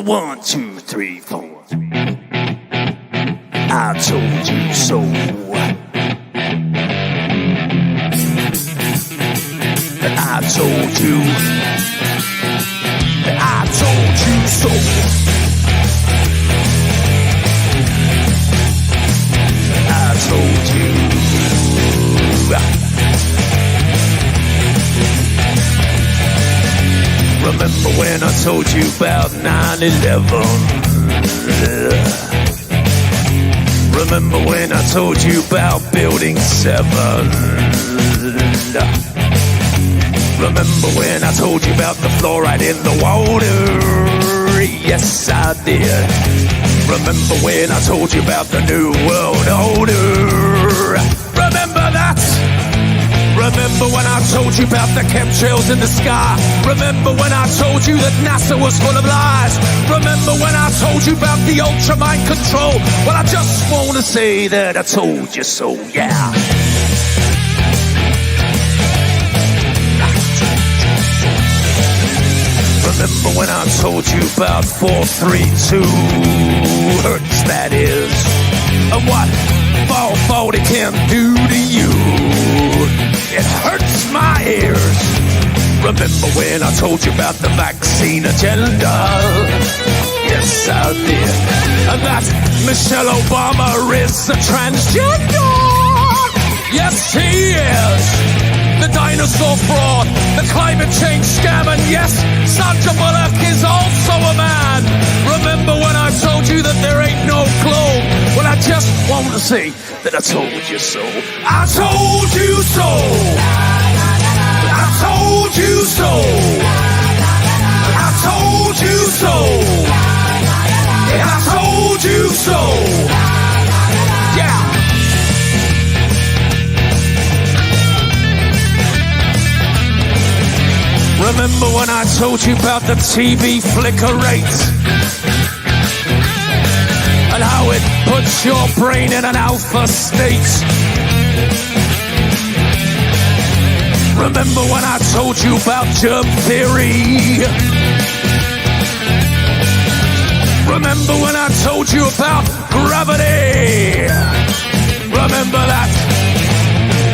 1, 2, 3, 4. I told you so. I told you. I told you so. I told you. Remember when I told you about 9/11? Remember when I told you about Building 7? Remember when I told you about the fluoride in the water? Yes, I did. Remember when I told you about the New World Order? Remember that? Remember when I told you about the chemtrails in the sky? Remember when I told you that NASA was full of lies? Remember when I told you about the ultra mind control? Well, I just want to say that I told you so, yeah. Remember when I told you about 432 hertz, that is, and what 440 can do to you? It hurts my ears. Remember when I told you about the vaccine agenda? Yes, I did. And that Michelle Obama is a transgender. Yes, he is. The dinosaur fraud, the climate change scam, and yes, Sandra Bullock is also a man. Remember when I told you that there ain't no globe? Well, I just want to say that I told you so. I told you so. I told you so. I told you so. I told you so. Yeah. Remember when I told you about the TV flicker rate? And how it puts your brain in an alpha state? Remember when I told you about germ theory? Remember when I told you about gravity? Remember that?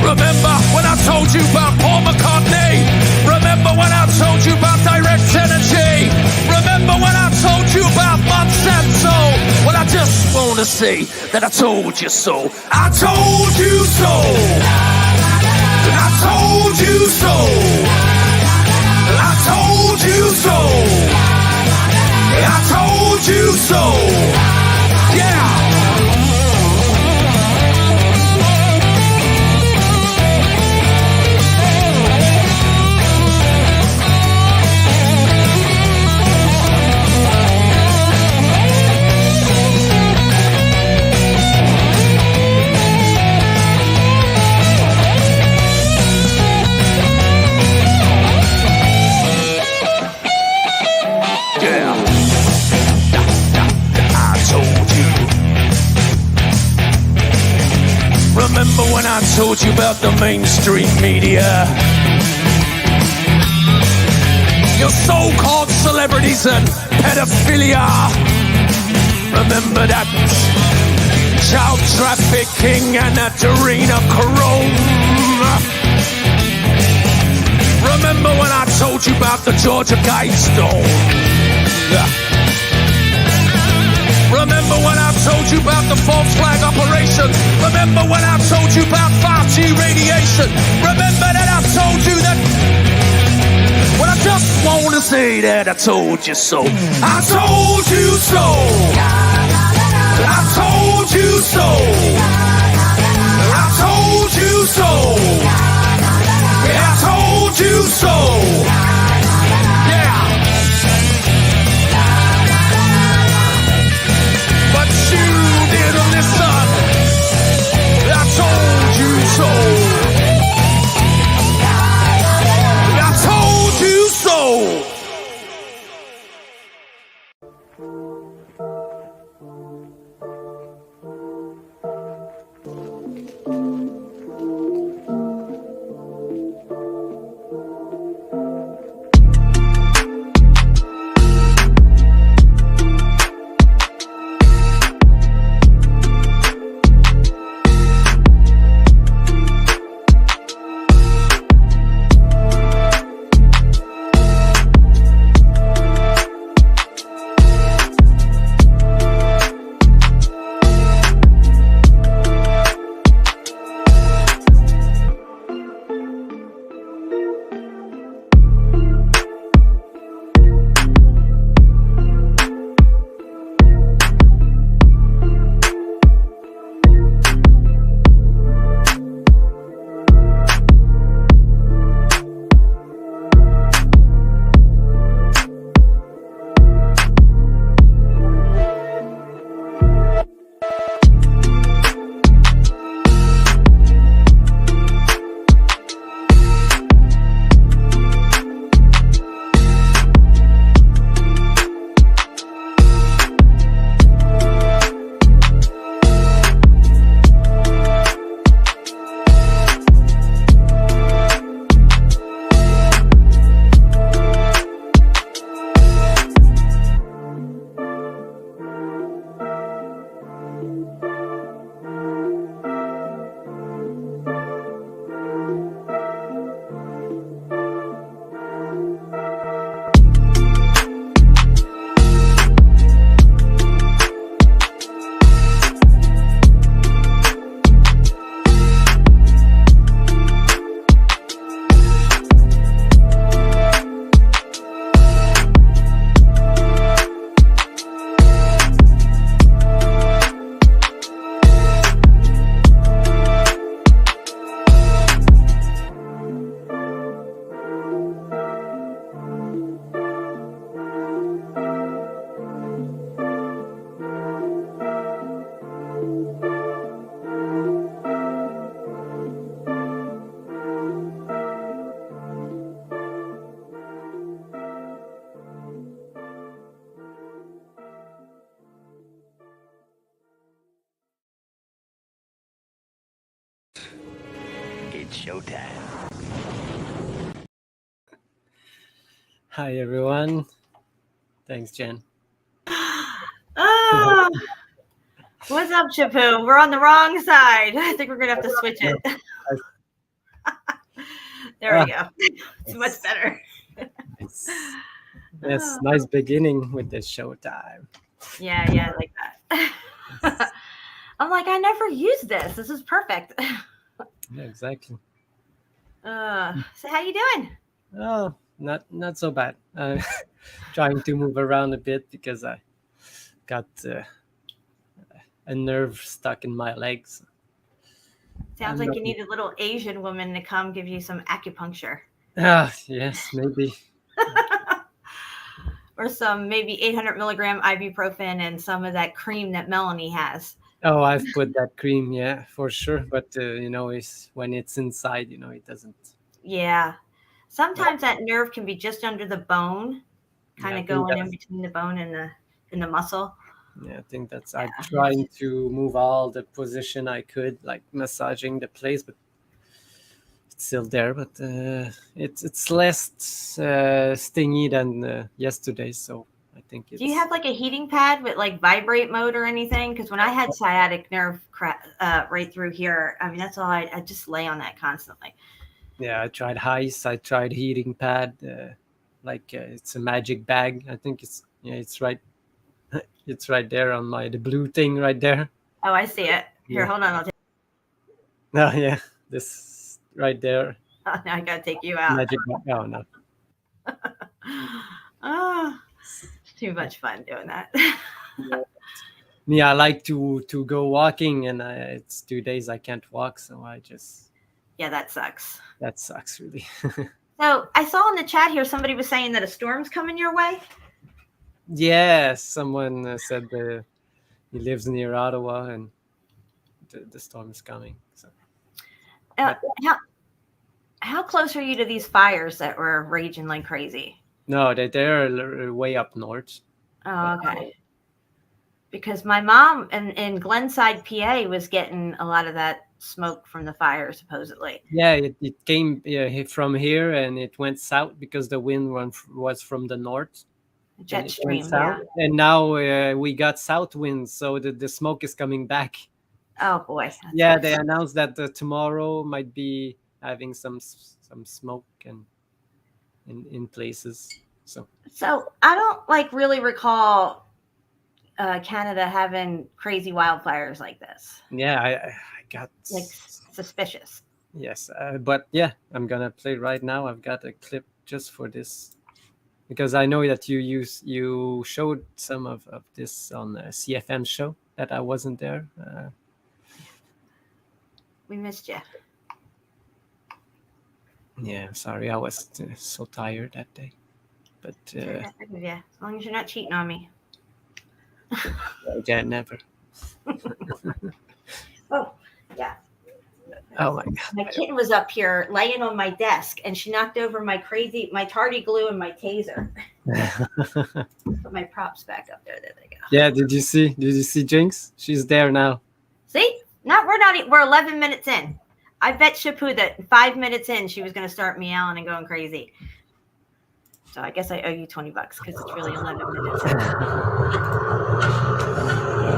Remember when I told you about Paul McCartney? Remember when I told you about direct energy? Remember when I told you about Monsanto? Well, I just want to say that I told you so. I told you so. I told you so. I told you so. I told you so. Yeah. Remember when I told you about the mainstream media? Your so-called celebrities and pedophilia. Remember that child trafficking and adrenochrome. Remember when I told you about the Georgia Guidestone? Remember when I told you about the false flag operation? Remember when I told you about 5G radiation? Remember that I told you that? Well, I just want to say that I told you so. I told you so. I told you so. I told you so. I told you so. Yeah. But you didn't listen. I told you so. I told you so. showtime. Hi, everyone. Thanks, Jen. Oh, what's up, Chapu? We're on the wrong side. I think we're going to have to switch it. There we go. It's much better. Yes, nice beginning with this showtime. Yeah, I like that. I'm like, I never used this. This is perfect. Yeah, exactly. So how you doing? Oh, not so bad. Trying to move around a bit because I got a nerve stuck in my legs. Sounds like you need a little Asian woman to come give you some acupuncture. Yes, maybe. Or some maybe 800 milligram ibuprofen and some of that cream that Melanie has. Oh, I've put that cream, yeah, for sure. But it's when it's inside, it doesn't. Yeah. Sometimes that nerve can be just under the bone, kind of going in between the bone and the muscle. Yeah, I think I'm trying to move all the position I could, like massaging the place, but it's still there. But it's less stingy than yesterday, so I think it's. Do you have like a heating pad with like vibrate mode or anything? Because when I had sciatic nerve right through here, I mean, that's all I just lay on that constantly. Yeah, I tried ice. I tried heating pad. It's a magic bag. I think it's right. It's right there on the blue thing right there. Oh, I see it. Here, hold on. I'll take. No, yeah, this right there. Oh, now I gotta take you out. Magic bag. Oh no. Oh, it's too much fun doing that. Yeah, I like to go walking, and it's 2 days I can't walk, so I just. Yeah, that sucks. That sucks, really. So I saw in the chat here somebody was saying that a storm's coming your way. Yeah, someone said he lives near Ottawa, and the storm is coming. So. How close are you to these fires that were raging like crazy? No, they're way up north. Oh, okay. Because my mom in Glenside, PA, was getting a lot of that smoke from the fire, supposedly. Yeah, it came from here, and it went south because the wind was from the north. Jet stream, yeah. And now we got south winds, so the smoke is coming back. Oh boy! Yeah, they announced that tomorrow might be having some smoke and in places. So I don't really recall Canada having crazy wildfires like this. Yeah, I got suspicious. Yes, but yeah, I'm gonna play right now. I've got a clip just for this because I know that you showed some of this on the CFM show that I wasn't there. We missed you. Yeah, sorry, I was so tired that day. But yeah, as long as you're not cheating on me. Yeah, never. Oh, yeah. Oh my god. My kitten was up here laying on my desk, and she knocked over my tardy glue and my taser. Put my props back up there. There they go. Yeah, did you see Jinx? She's there now. See? We're 11 minutes in. I bet Chapu that 5 minutes in she was going to start meowing and going crazy. So I guess I owe you $20 because it's really 11 minutes in.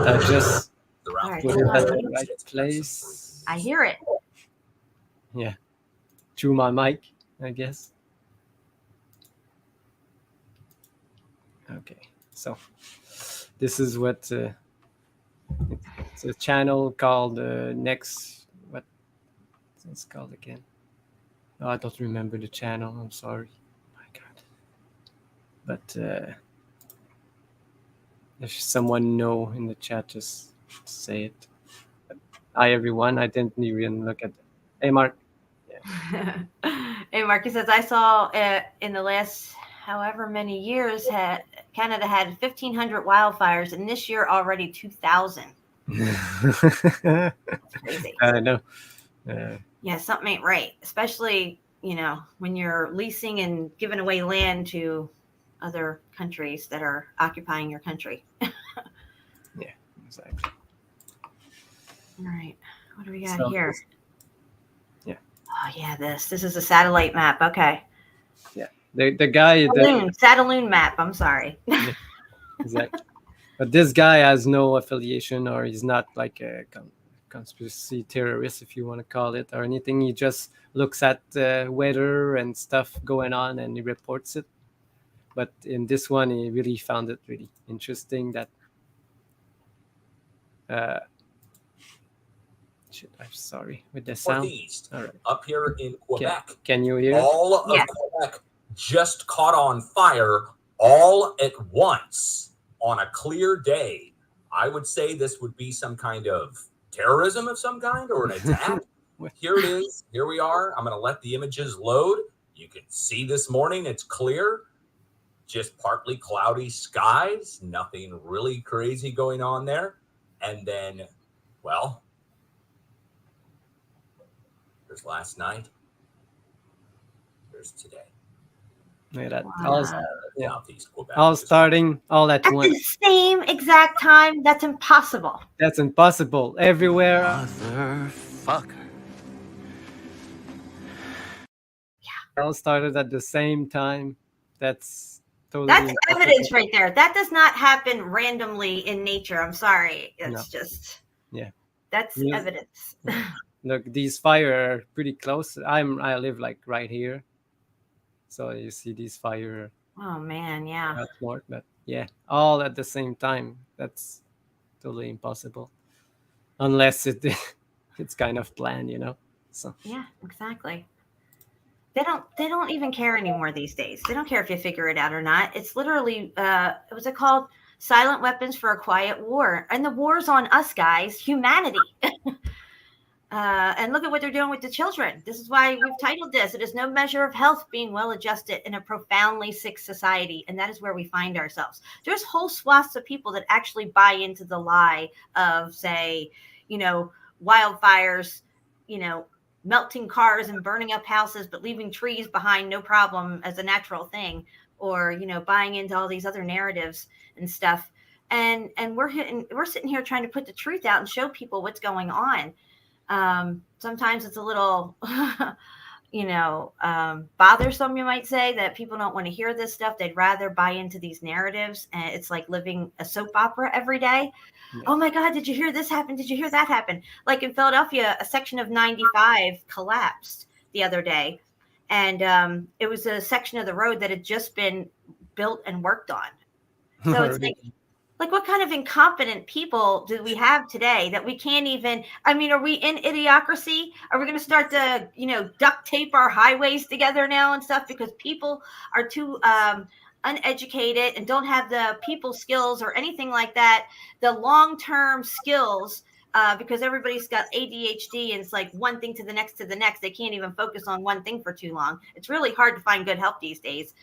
I just put it at the right place. I hear it. Yeah, through my mic, I guess. Okay, so this is what it's a channel called Next. What it's called again? Oh, I don't remember the channel. I'm sorry. My God. But if someone know in the chat, just say it. Hi everyone. I didn't even look at it. Hey Mark. Yeah. Hey Mark, he says I saw in the last however many years Canada had 1,500 wildfires, and this year already 2,000. That's crazy. I know. Yeah, something ain't right, especially when you're leasing and giving away land to other countries that are occupying your country. Yeah, exactly. All right, what do we got here? Yeah. Oh yeah, this is a satellite map. Okay. Yeah, the guy, Satelloon map. I'm sorry. yeah, exactly. But this guy has no affiliation, or he's not like a conspiracy terrorist, if you want to call it, or anything. He just looks at weather and stuff going on, and he reports it. But in this one, he really found it really interesting that. I'm sorry with the sound. Northeast, All right. up here in Quebec. Can you hear? All of Quebec just caught on fire all at once on a clear day. I would say this would be some kind of terrorism of some kind or an attack. Here it is. Here we are. I'm going to let the images load. You can see this morning. It's clear. Just partly cloudy skies. Nothing really crazy going on there. And then, well, there's last night. There's today. Yeah, that Southeast Quebec. all starting all at once. The same exact time. That's impossible. That's impossible. Everywhere. Motherfucker. All started at the same time. That's totally. That's impossible. evidence right there. That does not happen randomly in nature. I'm sorry. It's just. Yeah. That's evidence. Look, these fire are pretty close. I live like right here, so you see these fire. Oh man, yeah. Not more, but yeah, all at the same time. That's totally impossible, unless it's kind of planned, you know. So yeah, exactly. They don't even care anymore these days. They don't care if you figure it out or not. It's literally what's it called? Silent weapons for a quiet war, and the war's on us, guys, humanity. And look at what they're doing with the children. This is why we've titled this. It is no measure of health being well adjusted in a profoundly sick society. And that is where we find ourselves. There's whole swaths of people that actually buy into the lie of, say, wildfires, melting cars and burning up houses, but leaving trees behind, no problem, as a natural thing, or, buying into all these other narratives and stuff. And we're sitting here trying to put the truth out and show people what's going on. Sometimes it's a little, bothersome, you might say, that people don't want to hear this stuff. They'd rather buy into these narratives. And it's like living a soap opera every day. Yeah. Oh my God, did you hear this happen? Did you hear that happen? Like in Philadelphia, a section of 95 collapsed the other day. And it was a section of the road that had just been built and worked on. So it's like, what kind of incompetent people do we have today that we can't even, are we in idiocracy? Are we going to start to, duct tape our highways together now and stuff because people are too uneducated and don't have the people skills or anything like that, the long-term skills, because everybody's got ADHD and it's like one thing to the next. They can't even focus on one thing for too long. It's really hard to find good help these days.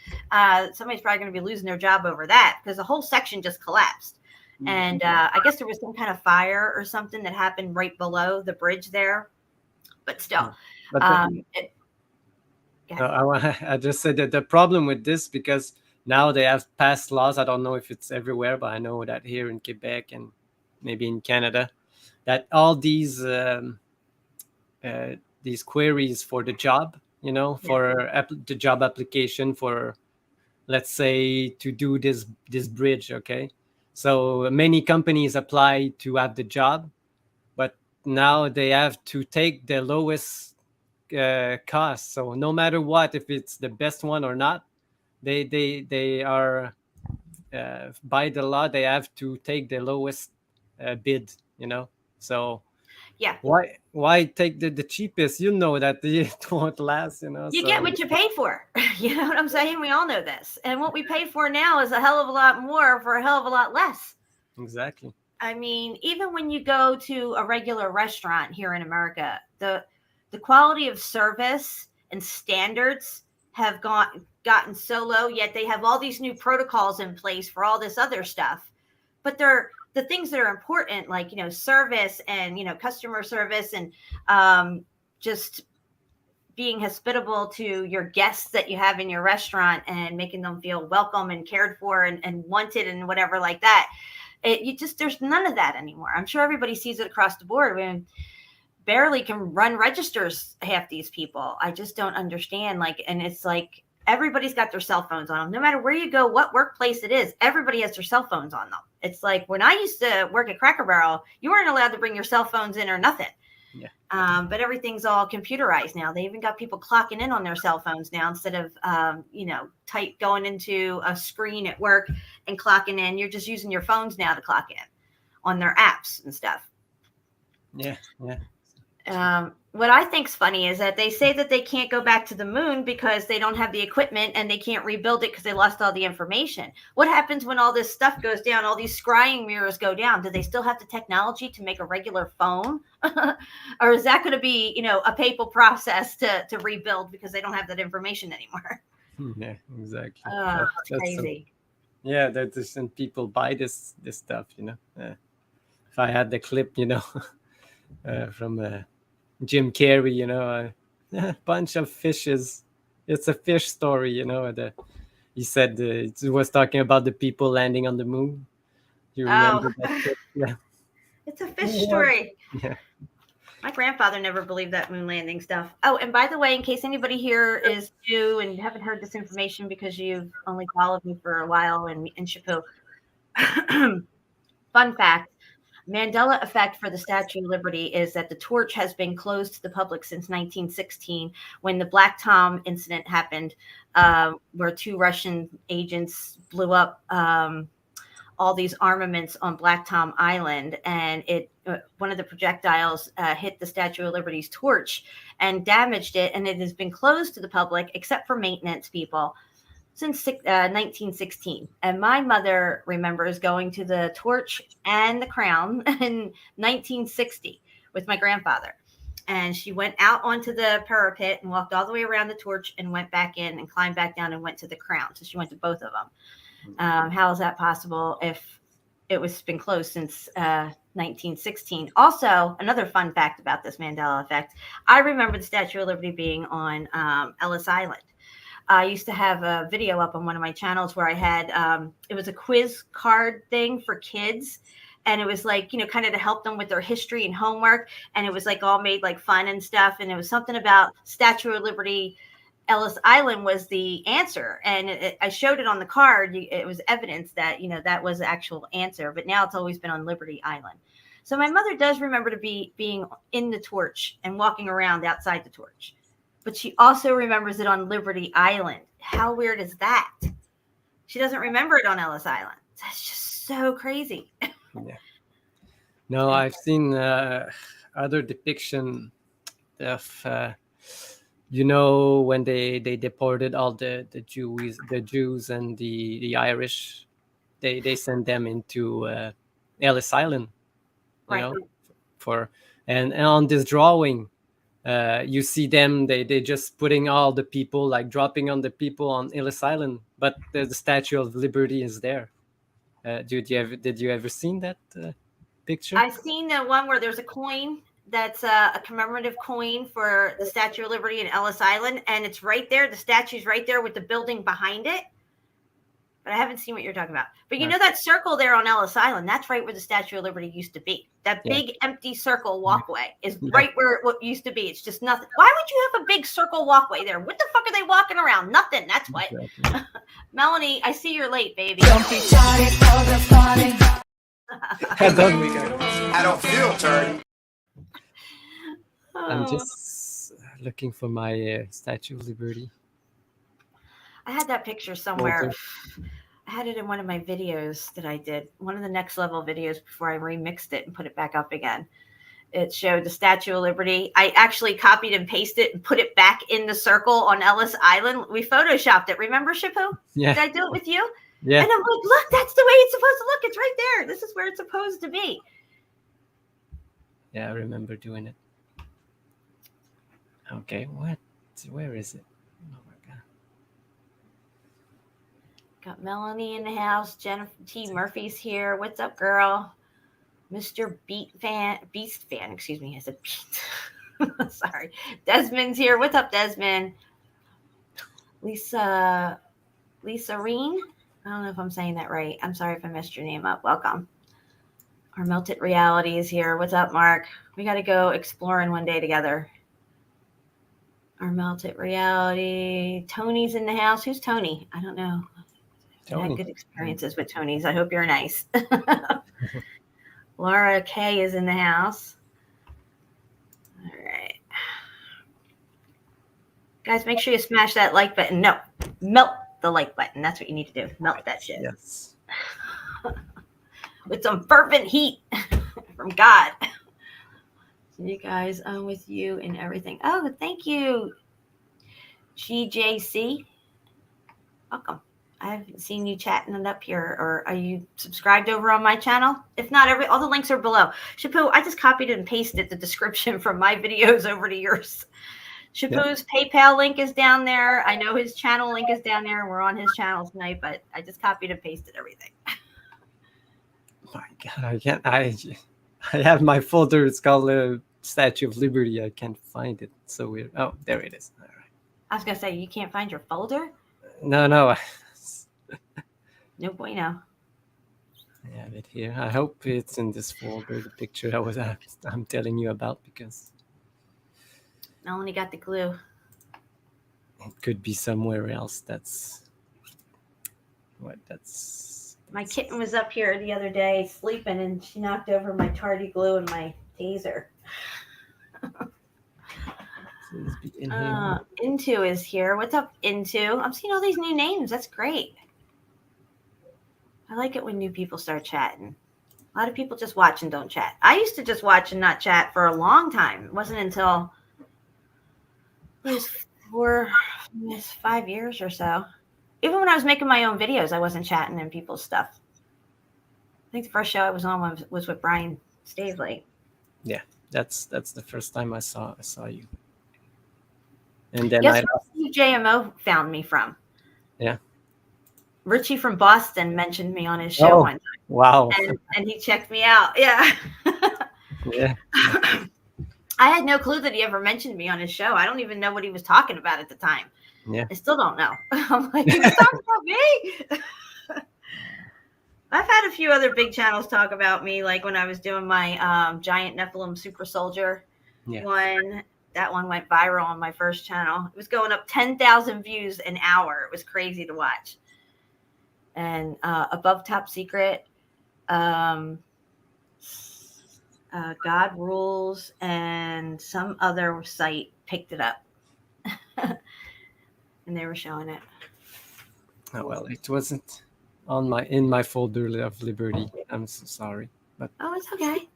Somebody's probably going to be losing their job over that because the whole section just collapsed. And I guess there was some kind of fire or something that happened right below the bridge there. But still. I just said that the problem with this, because now they have passed laws. I don't know if it's everywhere, but I know that here in Quebec and maybe in Canada, that all these queries for the job, for the job application for, let's say, to do this bridge, okay? So many companies apply to have the job, but now they have to take the lowest cost. So no matter what, if it's the best one or not, they are by the law, they have to take the lowest bid, So yeah, why take the cheapest? That it won't last, You get what you pay for. You know what I'm saying? We all know this. And what we pay for now is a hell of a lot more for a hell of a lot less. Exactly. Even when you go to a regular restaurant here in America, the quality of service and standards have gotten so low, yet they have all these new protocols in place for all this other stuff. But they're the things that are important, like, service and, customer service and just being hospitable to your guests that you have in your restaurant and making them feel welcome and cared for and wanted and whatever like that. There's none of that anymore. I'm sure everybody sees it across the board. barely can run registers, half these people. I just don't understand. Like, and it's like everybody's got their cell phones on them. No matter where you go, what workplace it is, everybody has their cell phones on them. It's like when I used to work at Cracker Barrel, you weren't allowed to bring your cell phones in or nothing. Yeah. But everything's all computerized now. They even got people clocking in on their cell phones now instead of, going into a screen at work and clocking in. You're just using your phones now to clock in on their apps and stuff. Yeah. What I think's funny is that they say that they can't go back to the moon because they don't have the equipment and they can't rebuild it because they lost all the information. What happens when all this stuff goes down, all these scrying mirrors go down? Do they still have the technology to make a regular phone? Or is that going to be, a paper process to rebuild because they don't have that information anymore? Yeah, exactly. That's That's crazy. that some people buy this stuff, if I had the clip, from Jim Carrey, a bunch of fishes. It's a fish story, he said it was talking about the people landing on the moon. You remember that clip? Yeah. It's a fish story. Yeah. My grandfather never believed that moon landing stuff. Oh, and by the way, in case anybody here is new and haven't heard this information because you've only followed me for a while in Chapeau, fun fact, Mandela effect for the Statue of Liberty is that the torch has been closed to the public since 1916 when the Black Tom incident happened, where 2 Russian agents blew up all these armaments on Black Tom Island, and one of the projectiles hit the Statue of Liberty's torch and damaged it, and it has been closed to the public except for maintenance people since 1916. And my mother remembers going to the torch and the crown in 1960 with my grandfather. And she went out onto the parapet and walked all the way around the torch and went back in and climbed back down and went to the crown. So she went to both of them. How is that possible if it was been closed since 1916? Also, another fun fact about this Mandela effect, I remember the Statue of Liberty being on Ellis Island. I used to have a video up on one of my channels where I had, it was a quiz card thing for kids. And it was like, kind of to help them with their history and homework. And it was like all made like fun and stuff. And it was something about Statue of Liberty, Ellis Island was the answer. And I showed it on the card. It was evidence that, that was the actual answer. But now it's always been on Liberty Island. So my mother does remember to being in the torch and walking around outside the torch. But she also remembers it on Liberty Island. How weird is that? She doesn't remember it on Ellis Island. That's just so crazy. Yeah. No, I've seen other depiction of, when they deported all the Jews and the Irish, they sent them into Ellis Island, Right. and on this drawing, you see them, they just putting all the people, like dropping on the people on Ellis Island, but the Statue of Liberty is there. Did you ever seen that picture? I've seen the one where there's a coin that's a commemorative coin for the Statue of Liberty in Ellis Island, and it's right there. The statue's right there with the building behind it. But I haven't seen what you're talking about. But you know that circle there on Ellis Island, that's right where the Statue of Liberty used to be. That big empty circle walkway is right where it used to be. It's just nothing. Why would you have a big circle walkway there? What the fuck are they walking around? Nothing. That's what. Exactly. Melanie, I see you're late, baby. Don't be sorry for the party. I don't feel dirty. I'm just looking for my Statue of Liberty. I had that picture somewhere. I had it in one of my videos that I did, one of the next level videos before I remixed it and put it back up again. It showed the Statue of Liberty. I actually copied and pasted it and put it back in the circle on Ellis Island. We photoshopped it. Remember, Chapeau? Yeah. Did I do it with you? Yeah. And I'm like, look, that's the way it's supposed to look. It's right there. This is where it's supposed to be. Yeah, I remember doing it. Okay, what? Where is it? Oh my God. Got Melanie in the house. Jennifer T. Murphy's here. What's up, girl? Mr. Beast fan, excuse me. I said Beat. Sorry. Desmond's here. What's up, Desmond? Lisa Reen. I don't know if I'm saying that right. I'm sorry if I messed your name up. Welcome. Our melted reality is here. What's up, Mark? We got to go exploring one day together. Our melted reality. Tony's in the house. Who's Tony? I don't know. I had good experiences with Tony's. I hope you're nice. Laura K is in the house. All right. Guys, make sure you smash that like button. No, melt the like button. That's what you need to do. Melt that shit. Yes. With some fervent heat from God. You guys, I'm with you and everything. Oh, thank you, GJC. Welcome. I haven't seen you chatting it up here. Or are you subscribed over on my channel? If not, all the links are below. Shapu, I just copied and pasted the description from my videos over to yours. Shapu's PayPal link is down there. I know his channel link is down there. We're on his channel tonight, but I just copied and pasted everything. My God, I can't. I have my folder. It's called Statue of Liberty. I can't find it. It's so weird. Oh, there it is. All right. I was gonna say you can't find your folder. No. No bueno. I have it here. I hope it's in this folder. The picture I'm telling you about, because I only got the glue. it could be somewhere else. That's My kitten was up here the other day sleeping, and she knocked over my tardy glue and my taser. Into is here. What's up, Into? I'm seeing all these new names. That's great. I like it when new people start chatting. A lot of people just watch and don't chat. I used to just watch and not chat for a long time. It wasn't until it was 5 years or so. Even when I was making my own videos, I wasn't chatting in people's stuff. I think the first show I was on was with Brian Stavely. Yeah, that's the first time I saw you. And then Guess where JMO found me from? Yeah. Richie from Boston mentioned me on his show one time. Wow. And he checked me out. Yeah. Yeah. I had no clue that he ever mentioned me on his show. I don't even know what he was talking about at the time. Yeah. I still don't know. I'm like, he was talking about me. I've had a few other big channels talk about me, like when I was doing my Giant Nephilim Super Soldier one. That one went viral on my first channel. It was going up 10,000 views an hour. It was crazy to watch. And Above Top Secret, God Rules, and some other site picked it up. And they were showing it. Oh, well, it wasn't in my folder of Liberty. I'm so sorry. But it's okay.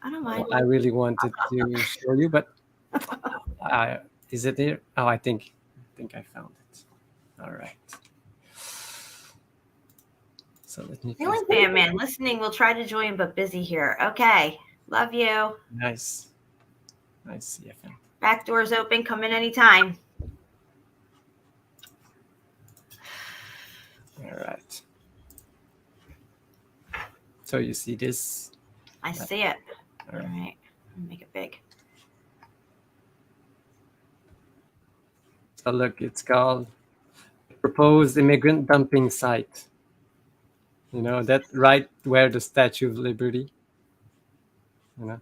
I don't mind. I really wanted to show you, but is it there? Oh, I think I found it. All right. So let me. Feeling fan man, listening. We'll try to join, but busy here. Okay. Love you. Nice. CFM. Back doors open. Come in anytime. All right. So you see this? I see it. All right. Make it big. So look, it's called Proposed Immigrant Dumping Site. You know, that right where the Statue of Liberty, you know.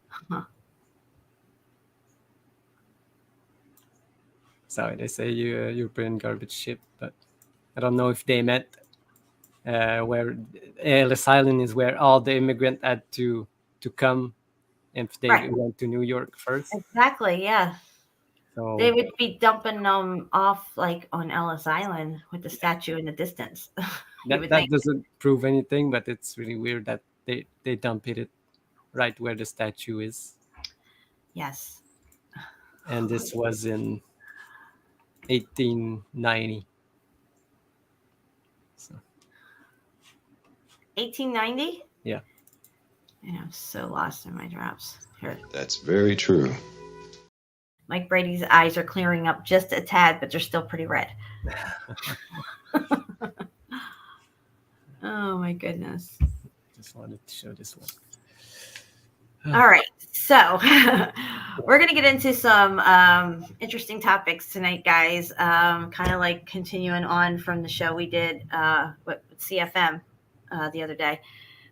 So they say European garbage ship, but I don't know if they meant where Ellis Island is where all the immigrants had to come if they went to New York first. Exactly, yeah. So they would be dumping them off like on Ellis Island with the statue in the distance. that doesn't prove anything, but it's really weird that they dump it right where the statue is. Yes. And this was in 1890. So 1890? Yeah. And I'm so lost in my drops. Here. That's very true. Mike Brady's eyes are clearing up just a tad, but they're still pretty red. Oh my goodness. Just wanted to show this one. All right. So we're going to get into some interesting topics tonight, guys. Kind of like continuing on from the show we did with CFM the other day,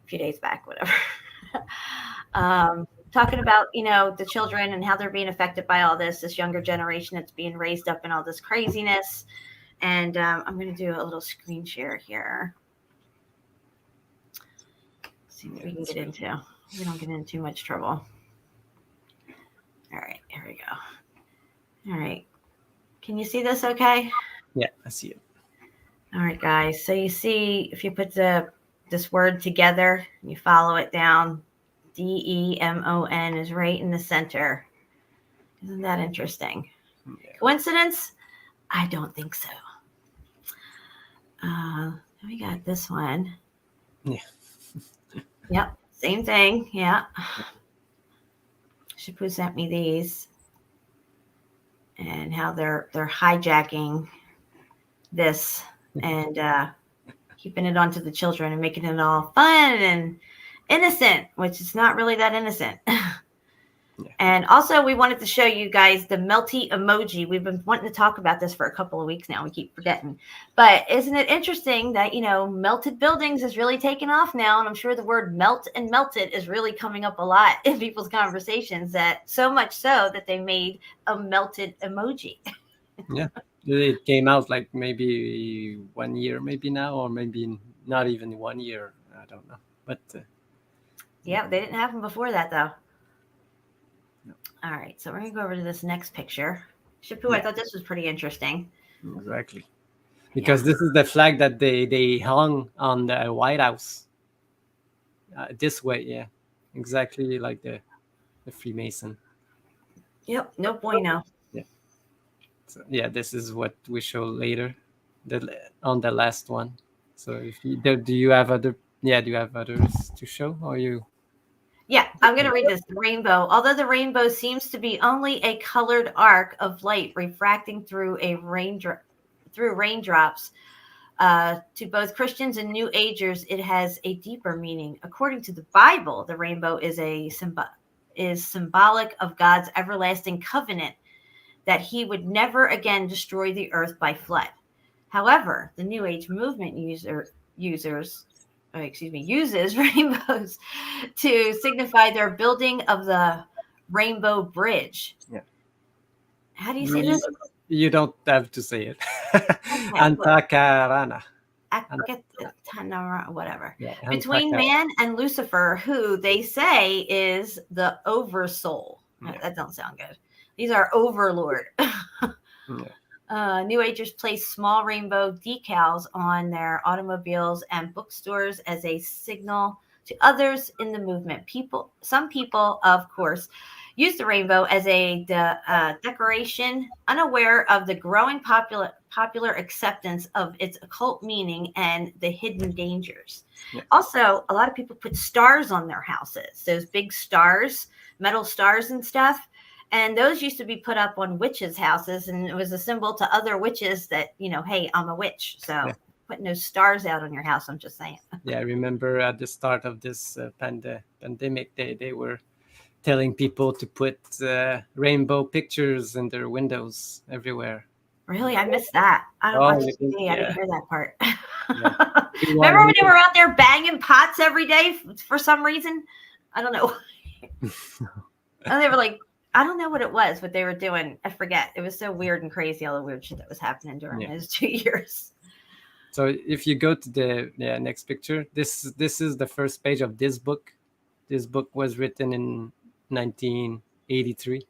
a few days back, whatever. Talking about, the children and how they're being affected by all this younger generation that's being raised up in all this craziness. And I'm going to do a little screen share here. See what we can get into. We don't get into too much trouble. All right, here we go. All right. Can you see this okay? Yeah, I see it. All right, guys. So you see, if you put this word together, you follow it down, DEMON is right in the center. Isn't that interesting? Yeah. Coincidence? I don't think so. We got this one. Yeah. Yep, same thing. Yeah. Shapu sent me these, and how they're hijacking this and keeping it onto the children and making it all fun and innocent, which is not really that innocent. Yeah. And also, we wanted to show you guys the melty emoji. We've been wanting to talk about this for a couple of weeks now. We keep forgetting. But isn't it interesting that, melted buildings is really taking off now? And I'm sure the word melt and melted is really coming up a lot in people's conversations, that so much so that they made a melted emoji. Yeah. It came out like maybe 1 year, maybe now, or maybe not even 1 year. I don't know. But Yeah, they didn't have them before that, though. No. All right, so we're going to go over to this next picture. Shapu, yeah. I thought this was pretty interesting. Exactly. Because this is the flag that they hung on the White House. This way, yeah. Exactly like the Freemason. Yep, no bueno. Yeah. So, yeah, this is what we show later, on the last one. So if you do you have other others to show, or you? Yeah, I'm going to read this. The rainbow. Although the rainbow seems to be only a colored arc of light refracting through raindrops, to both Christians and New Agers, it has a deeper meaning. According to the Bible, the rainbow is symbolic of God's everlasting covenant that He would never again destroy the earth by flood. However, the New Age movement uses rainbows to signify their building of the Rainbow Bridge. Yeah. How do you say this? You don't have to say it. Antakarana. Whatever. Yeah, between man and Lucifer, who they say is the oversoul. Yeah. That don't sound good. These are overlord. New Agers place small rainbow decals on their automobiles and bookstores as a signal to others in the movement. Some people, of course, use the rainbow as a decoration, unaware of the growing popular acceptance of its occult meaning and the hidden dangers. Yeah. Also, a lot of people put stars on their houses, those big stars, metal stars and stuff. And those used to be put up on witches' houses, and it was a symbol to other witches that, hey, I'm a witch. So putting those stars out on your house, I'm just saying. Yeah, I remember at the start of this pandemic, they were telling people to put rainbow pictures in their windows everywhere. Really? I missed that. I don't watch TV. I didn't hear that part. Yeah. Remember when they were out there banging pots every day for some reason? I don't know. And they were like, I don't know what it was, what they were doing. I forget. It was so weird and crazy, all the weird shit that was happening during those 2 years. So if you go to the next picture, this is the first page of this book. This book was written in 1983.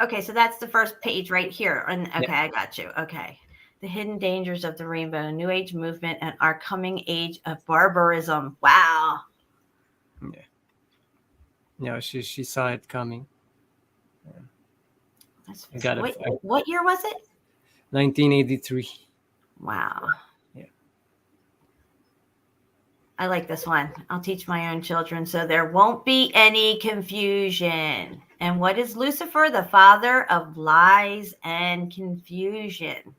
Okay, so that's the first page right here. And I got you. Okay. The hidden dangers of the rainbow, New Age movement, and our coming age of barbarism. Wow. Yeah. Yeah, she saw it coming. What year was it? 1983. Wow. Yeah. I like this one. I'll teach my own children so there won't be any confusion. And what is Lucifer? The father of lies and confusion.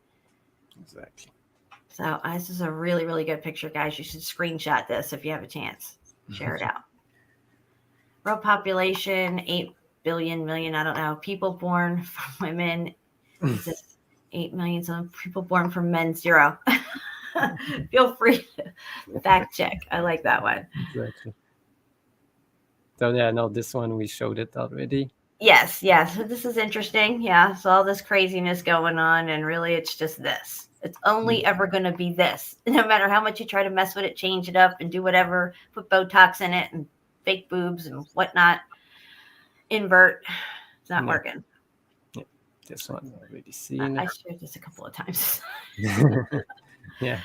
Exactly. So this is a really, really good picture, guys. You should screenshot this if you have a chance. Share it out. World population, 8 million, I don't know. People born from women, 8 million. Some people born from men, 0. Feel free to fact check. I like that one. Exactly. So yeah, no, this one we showed it already. Yes, yes. So this is interesting. Yeah. So all this craziness going on, and really it's just this. It's only ever going to be this. No matter how much you try to mess with it, change it up and do whatever, put Botox in it and fake boobs and whatnot, invert. It's not Yeah. working. This one already seen. I shared this a couple of times. Yeah.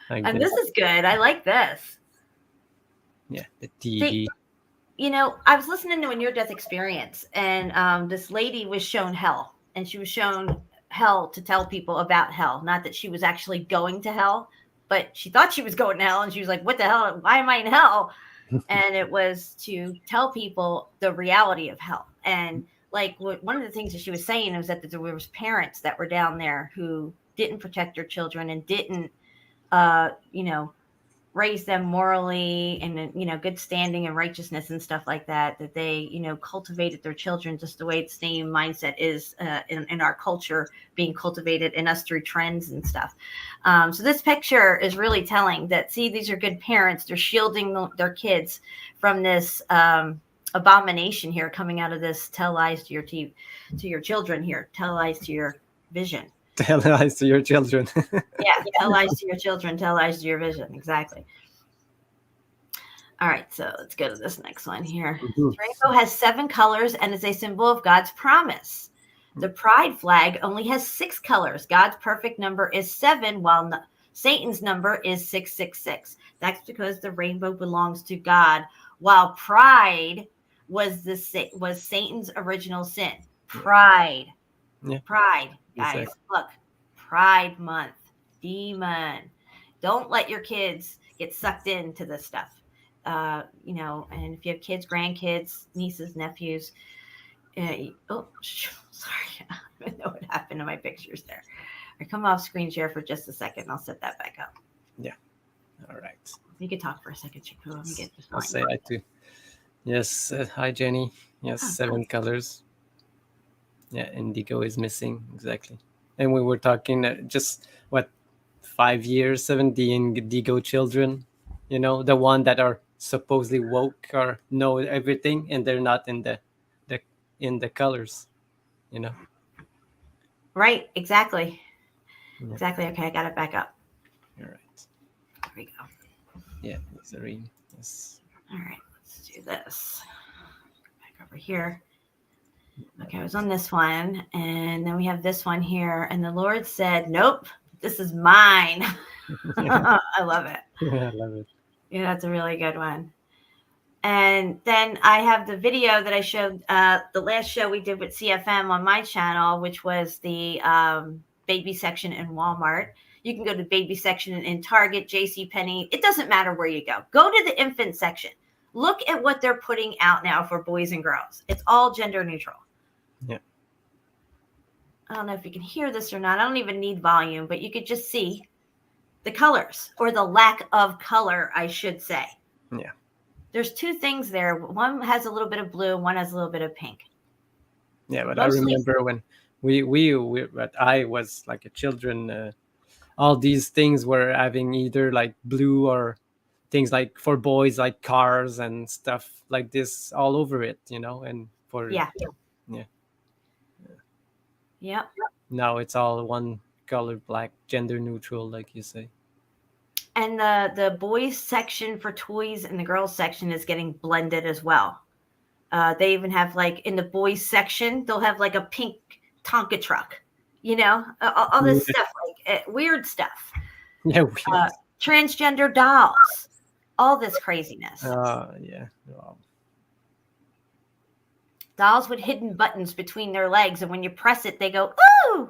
Like And this. this is good. I like this. Yeah, the TV. You know, I was listening to a near-death experience, and this lady was shown hell, and she was shown hell to tell people about hell. Not that she was actually going to hell, but she thought she was going to hell, and she was like, "What the hell? Why am I in hell?" And it was to tell people the reality of hell. And like one of the things that she was saying was that there was parents that were down there who didn't protect their children and didn't, you know, raise them morally and, you know, good standing and righteousness and stuff like that, that they, you know, cultivated their children just the way the same mindset is in our culture being cultivated in us through trends and stuff. So this picture is really telling that, see, these are good parents. They're shielding their kids from this abomination here coming out of this tell lies to your children here, tell lies to your vision. Tell lies to your children. Yeah, tell lies to your children, tell lies to your vision. Exactly. All right, so let's go to this next one here. The rainbow has 7 colors and is a symbol of God's promise. The pride flag only has 6 colors. God's perfect number is 7, while Satan's number is 666. That's because the rainbow belongs to God, while pride was Satan's original sin. Pride. Yeah. Pride, guys. Exactly. Look, Pride Month. Demon. Don't let your kids get sucked into this stuff. You know, and if you have kids, grandkids, nieces, nephews, oh, sorry, I don't know what happened to my pictures there. I come off screen share for just a second. I'll set that back up. Yeah. All right. You can talk for a second, Chico. Let me get this. I'll say that too. Yes. Hi, Jenny. Yes, 7 colors. Yeah, indigo is missing. Exactly. And we were talking just, 5 years, 7, the indigo children, you know, the one that are supposedly woke or know everything, and they're not in the colors, you know. Right. Exactly. Yeah. Exactly. Okay, I got it back up. All right. There we go. Yeah, Zareen. Yes. All right, let's do this. Back over here. Okay, I was on this one, and then we have this one here, and the Lord said, "Nope, this is mine." I love it. Yeah, I love it. Yeah, that's a really good one. And then I have the video that I showed the last show we did with CFM on my channel, which was the baby section in Walmart. You can go to baby section in Target, JCPenney. It doesn't matter where you go. Go to the infant section. Look at what they're putting out now for boys and girls. It's all gender neutral. Yeah. I don't know if you can hear this or not. I don't even need volume, but you could just see the colors, or the lack of color, I should say. Yeah. There's 2 things there. One has a little bit of blue, one has a little bit of pink. Yeah, but Mostly- I remember when but I was like a children, all these things were having either like blue or things like for boys, like cars and stuff like this all over it, you know, and for Yeah. now it's all one color, black, gender neutral, like you say. And the boys section for toys and the girls section is getting blended as well. They even have, like, in the boys section, they'll have like a pink Tonka truck, you know, all this stuff, like weird stuff. Yeah, weird. Transgender dolls, all this craziness. Yeah. Wow. Dolls with hidden buttons between their legs, and when you press it, they go, ooh!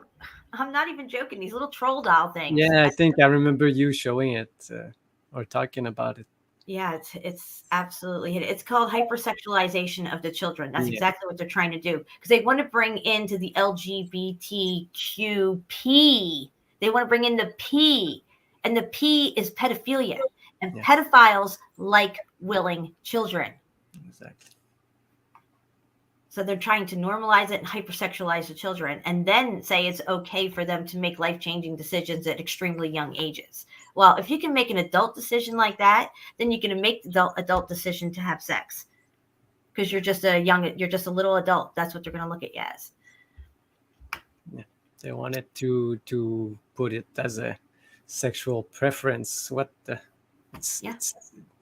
I'm not even joking. These little troll doll things. Yeah, I think I remember you showing it or talking about it. Yeah, it's absolutely hidden. It's called hypersexualization of the children. That's exactly what they're trying to do, because they want to bring into the LGBTQP. They want to bring in the P, and the P is pedophilia, and pedophiles like willing children. Exactly. So they're trying to normalize it and hypersexualize the children, and then say it's okay for them to make life-changing decisions at extremely young ages. Well, if you can make an adult decision like that, then you can make the adult decision to have sex. because you're just a little adult. That's what they're going to look at you as. Yeah. They wanted to put it as a sexual preference. What the? Yeah.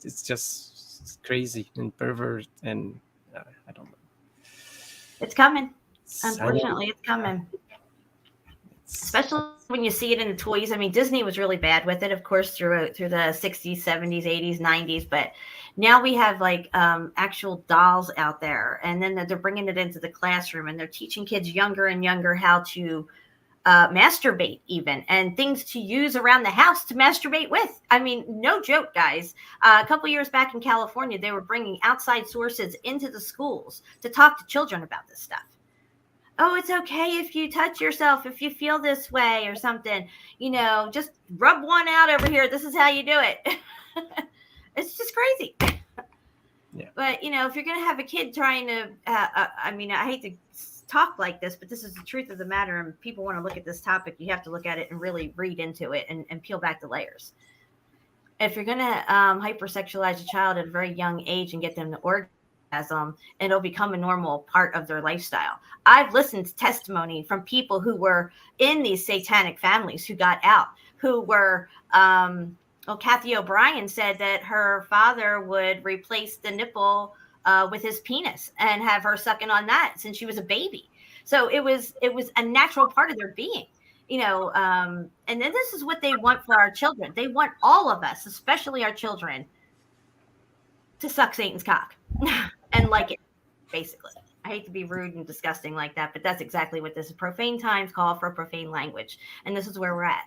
It's just crazy and pervert, and I don't know. It's coming. I know. Unfortunately, it's coming. Especially when you see it in the toys. I mean, Disney was really bad with it, of course, through the 60s, 70s, 80s, 90s. But now we have like actual dolls out there. And then they're bringing it into the classroom, and they're teaching kids younger and younger how to masturbate even, and things to use around the house to masturbate with. I mean, no joke, guys. A couple years back in California, they were bringing outside sources into the schools to talk to children about this stuff. Oh, it's okay if you touch yourself, if you feel this way or something, just rub one out over here. This is how you do it. It's just crazy. Yeah. But, if you're going to have a kid trying to, I hate to talk like this, but this is the truth of the matter. And people want to look at this topic. You have to look at it and really read into it and peel back the layers. If you're going to hypersexualize a child at a very young age and get them to orgasm, it'll become a normal part of their lifestyle. I've listened to testimony from people who were in these satanic families who got out, who were, Kathy O'Brien said that her father would replace the nipple with his penis and have her sucking on that since she was a baby. So it was a natural part of their being, and then this is what they want for our children. They want all of us, especially our children, to suck Satan's cock and like it, basically. I hate to be rude and disgusting like that, but that's exactly what this is. Profane times call for profane language. And this is where we're at.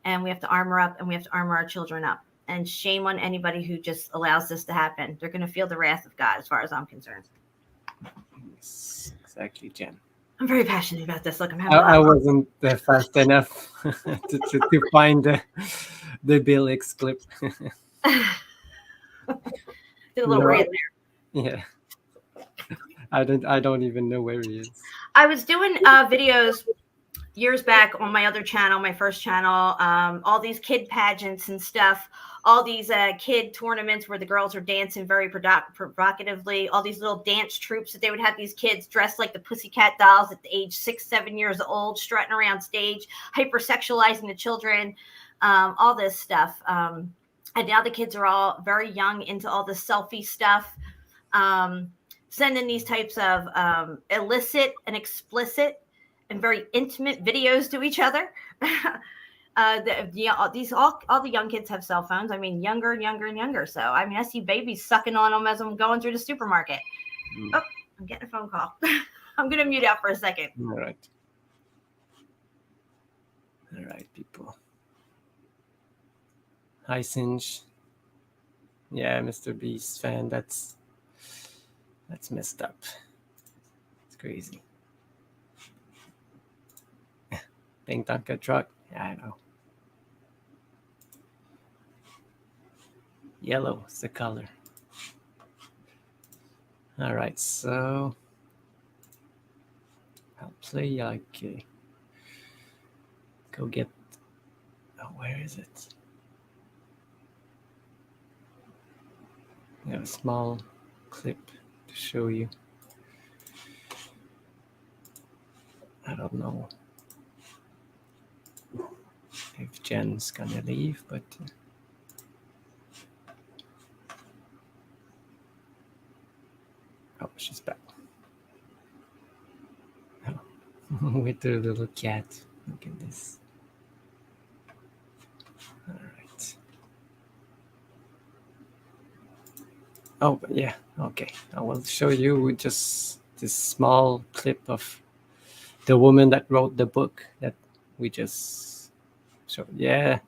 And we have to armor up, and we have to armor our children up. And shame on anybody who just allows this to happen. They're going to feel the wrath of God, as far as I'm concerned. Yes, exactly, Jen. I'm very passionate about this. Look, I'm having I wasn't fast enough to find the Bill X clip. Did a little rant there. Yeah. I don't even know where he is. I was doing videos years back on my other channel, my first channel, all these kid pageants and stuff, all these kid tournaments where the girls are dancing very provocatively, all these little dance troupes that they would have these kids dressed like the Pussycat Dolls at the age 6, 7 years old, strutting around stage, hypersexualizing the children, all this stuff. And now the kids are all very young into all this selfie stuff, sending these types of illicit and explicit and very intimate videos to each other. All the young kids have cell phones. I mean, younger and younger and younger. So, I mean, I see babies sucking on them as I'm going through the supermarket. Oh, I'm getting a phone call. I'm going to mute out for a second. All right, people. Hi, Singe. Yeah, Mr. Beast fan. That's messed up. It's crazy. Pink Tonka truck. Yeah, I know. Yellow is the color. All right, so I'll play like go get. Oh, where is it? I have a small clip to show you. I don't know if Jen's gonna leave, but oh, she's back. Oh. With her little cat. Look at this. All right. Oh, but yeah. Okay. I will show you just this small clip of the woman that wrote the book that we just showed. Yeah.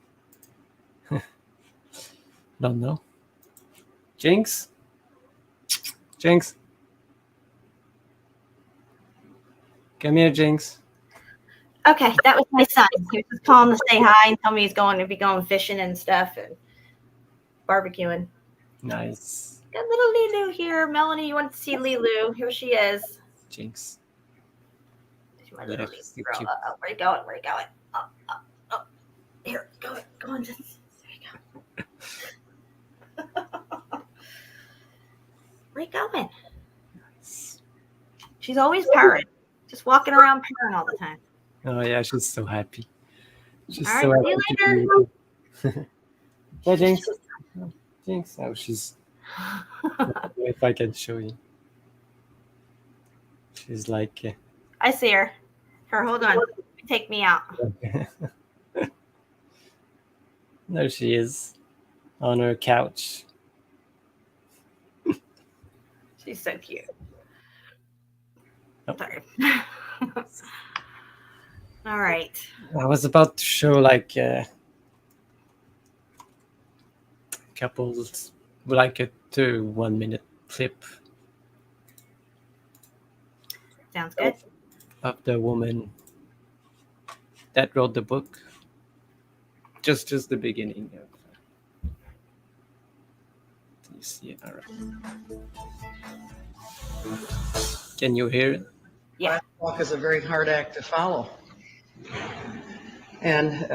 Don't know. Jinx? Jinx? Come here, Jinx. Okay, that was my son. He was just calling to say hi and tell me he's going to be going fishing and stuff and barbecuing. Nice. Got little Lilu here. Melanie, you want to see Lilu? Here she is. Jinx. She's my little Yeah, Lilu so girl. cute. Where you going? Where you going? Oh. Here, go on. There you go. Where you going? She's always purring, just walking around purring all the time. Oh yeah, she's so happy. She's All right, so see you happy to be with you. Yeah, Jinx. Oh, Jinx. Oh, she's. If I can show you, she's like. I see her. Hold on. Take me out. There she is, on her couch. She's so cute. Oh. Sorry. All right. I was about to show like couples, like a 1 minute clip Sounds good. of the woman that wrote the book. Just the beginning. You see it? All right. Can you hear it? Yeah. Walk is a very hard act to follow. And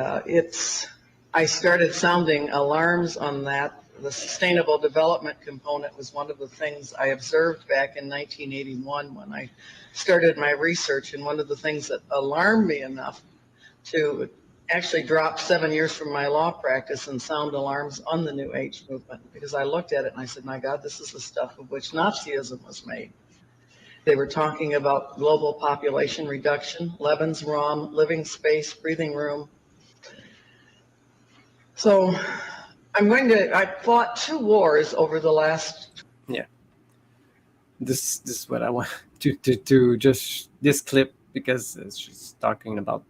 I started sounding alarms on that. The sustainable development component was one of the things I observed back in 1981 when I started my research. And one of the things that alarmed me enough to actually drop 7 years from my law practice and sound alarms on the New Age movement, because I looked at it and I said, my God, this is the stuff of which Nazism was made. They were talking about global population reduction, Lebensraum, living space, breathing room. So I fought 2 wars over the last. Yeah. This is what I want to just this clip, because she's talking about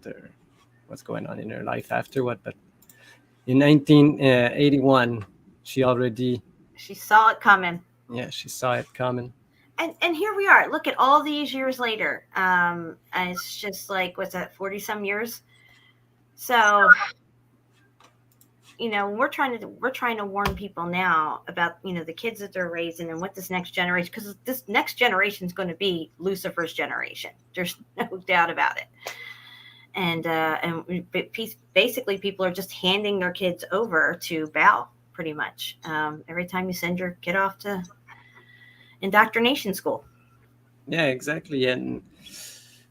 what's going on in her life afterward. But in 1981, she saw it coming. Yeah, she saw it coming. And here we are. Look at all these years later. And it's just like, what's that, 40 some years? So, we're trying to warn people now about, the kids that they're raising and what this next generation, because this next generation is going to be Lucifer's generation. There's no doubt about it. And basically people are just handing their kids over to Baal pretty much. Every time you send your kid off to indoctrination school. Yeah, exactly. And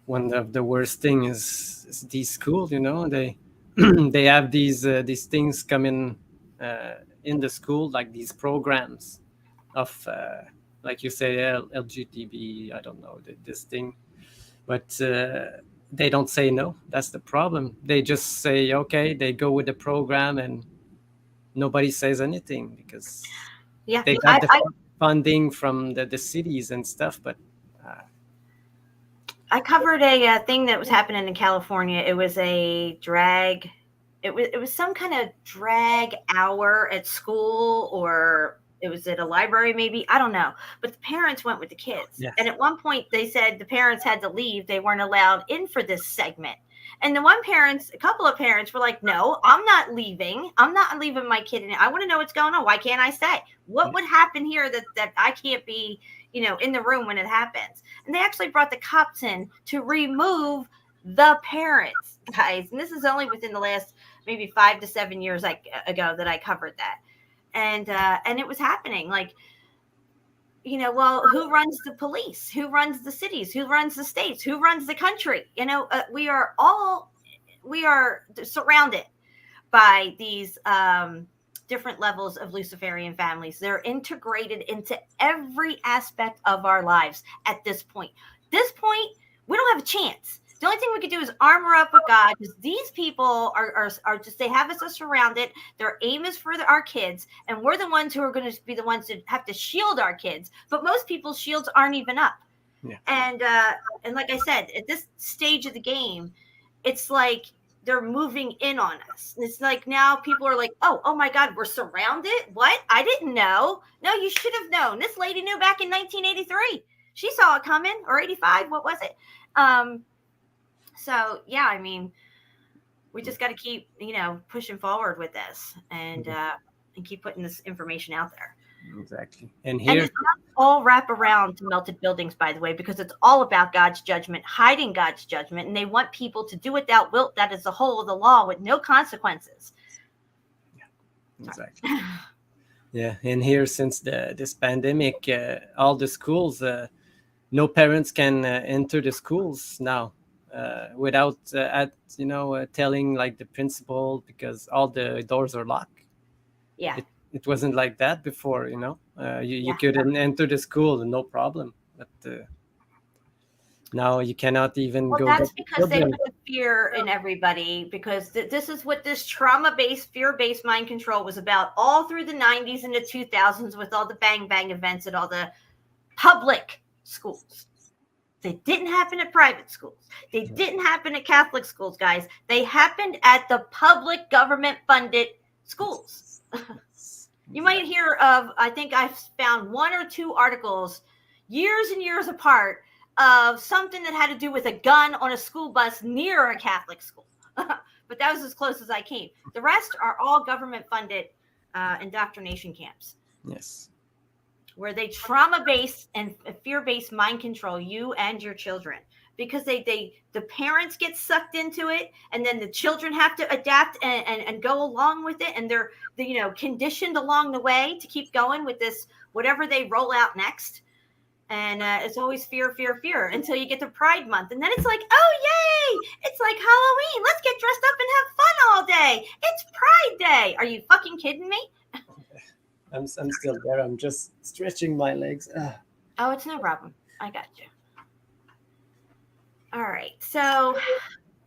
one of the worst thing is these schools, they they have these things coming in the school, like these programs of like you say, LGTB, I don't know, this thing, but they don't say no. That's the problem. They just say okay, they go with the program and nobody says anything, because they got the funding from the cities and stuff. But I covered a thing that was happening in California. It was a drag. It was some kind of drag hour at school, or it was at a library, maybe. I don't know. But the parents went with the kids. Yes. And at one point they said the parents had to leave. They weren't allowed in for this segment. And a couple of parents were like, no, I'm not leaving. I'm not leaving my kid in it. I want to know what's going on. Why can't I stay? What would happen here that I can't be, in the room when it happens? And they actually brought the cops in to remove the parents, guys. And this is only within the last maybe 5 to 7 years ago that I covered that. And it was happening. Like, well, who runs the police? Who runs the cities? Who runs the states? Who runs the country? We are surrounded by these different levels of Luciferian families. They're integrated into every aspect of our lives at this point. We don't have a chance. The only thing we could do is armor up with God, because these people are just, they have us surrounded. Their aim is for our kids, and we're the ones who are going to be the ones that have to shield our kids. But most people's shields aren't even up. Yeah. And like I said, at this stage of the game, it's like they're moving in on us. It's like now people are like, oh my God, we're surrounded? What? I didn't know. No, you should have known. This lady knew back in 1983. She saw it coming, or 85. What was it? So yeah, I mean, we just got to keep, pushing forward with this and keep putting this information out there. Exactly. And it's not all wrap around to melted buildings, by the way, because it's all about God's judgment, hiding God's judgment. And they want people to do without will. That is the whole of the law with no consequences. Yeah, exactly. Yeah. And here, since this pandemic, all the schools, no parents can enter the schools now without telling like the principal, because all the doors are locked. Yeah. It wasn't like that before, you Yeah. couldn't enter the school, no problem. But now you cannot even Well, go. that's because they children. put the fear in everybody, because this is what this trauma-based, fear-based mind control was about all through the 90s and the 2000s with all the bang bang events at all the public schools. They didn't happen at private schools. They didn't happen at Catholic schools, guys. They happened at the public government-funded schools. You might hear of, I think I've found 1 or 2 articles years and years apart of something that had to do with a gun on a school bus near a Catholic school. But that was as close as I came. The rest are all government-funded indoctrination camps. Yes. Where they trauma-based and fear-based mind control you and your children, because the parents get sucked into it, and then the children have to adapt and go along with it, and they're conditioned along the way to keep going with this whatever they roll out next. And it's always fear, fear, fear until you get to Pride Month. And then it's like, oh, yay! It's like Halloween. Let's get dressed up and have fun all day. It's Pride Day. Are you fucking kidding me? I'm still there. I'm just stretching my legs. Oh, it's no problem. I got you. All right. So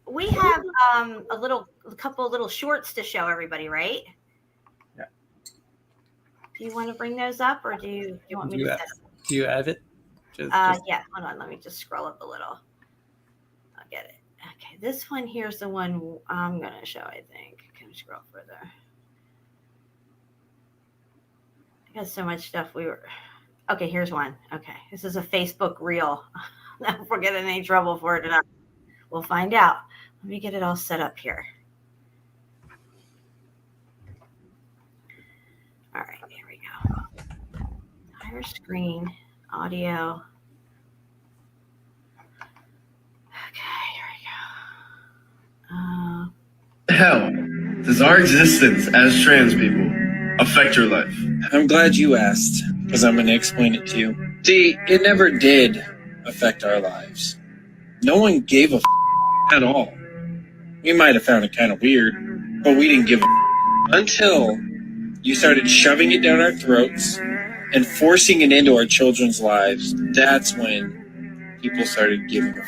we have a couple little shorts to show everybody, right? Yeah. Do you want to bring those up, or do you want me to? Do you have it? Just... Yeah. Hold on. Let me just scroll up a little. I'll get it. Okay. This one here's the one I'm gonna show. I think. Can we scroll further? I got so much stuff. Okay. Here's one. Okay. This is a Facebook reel. If we're getting in any trouble for it or not, we'll find out. Let me get it all set up here. All right. Here we go. Higher screen. Audio. Okay, here we go. Hell, does our existence as trans people affect your life? I'm glad you asked, because I'm going to explain it to you. See, it never did affect our lives. No one gave a at all. We might have found it kind of weird, but we didn't give a until you started shoving it down our throats and forcing it into our children's lives. That's when people started giving a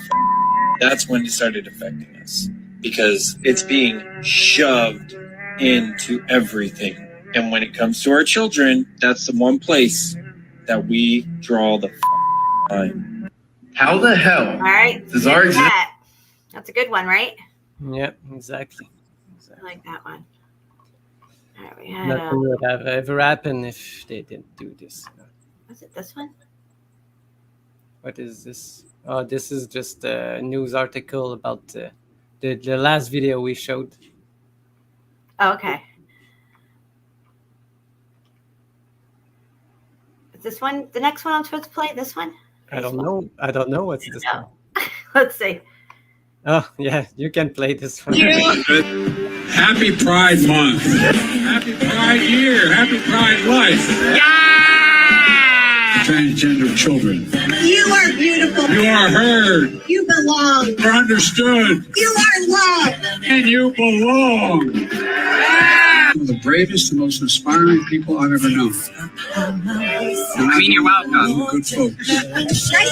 That's when it started affecting us, because it's being shoved into everything. And when it comes to our children, that's the one place that we draw the line. How the hell all right. does our existence... That's a good one, right? Yep, exactly. I like that one. All right, we had nothing would have ever happened if they didn't do this. Was it this one? What is this? Oh, this is just a news article about the last video we showed. Oh, okay. Is this one the next one I'm supposed to play? This one? I don't know. I don't know what's this one. Let's see. Oh, yeah, you can play this one. Happy Pride Month. Happy Pride Year. Happy Pride Life. Yeah! Transgender children. You are beautiful. You are heard. You belong. You are understood. You are loved. And you belong. One of the bravest and most inspiring people I've ever known. You're welcome. Good folks.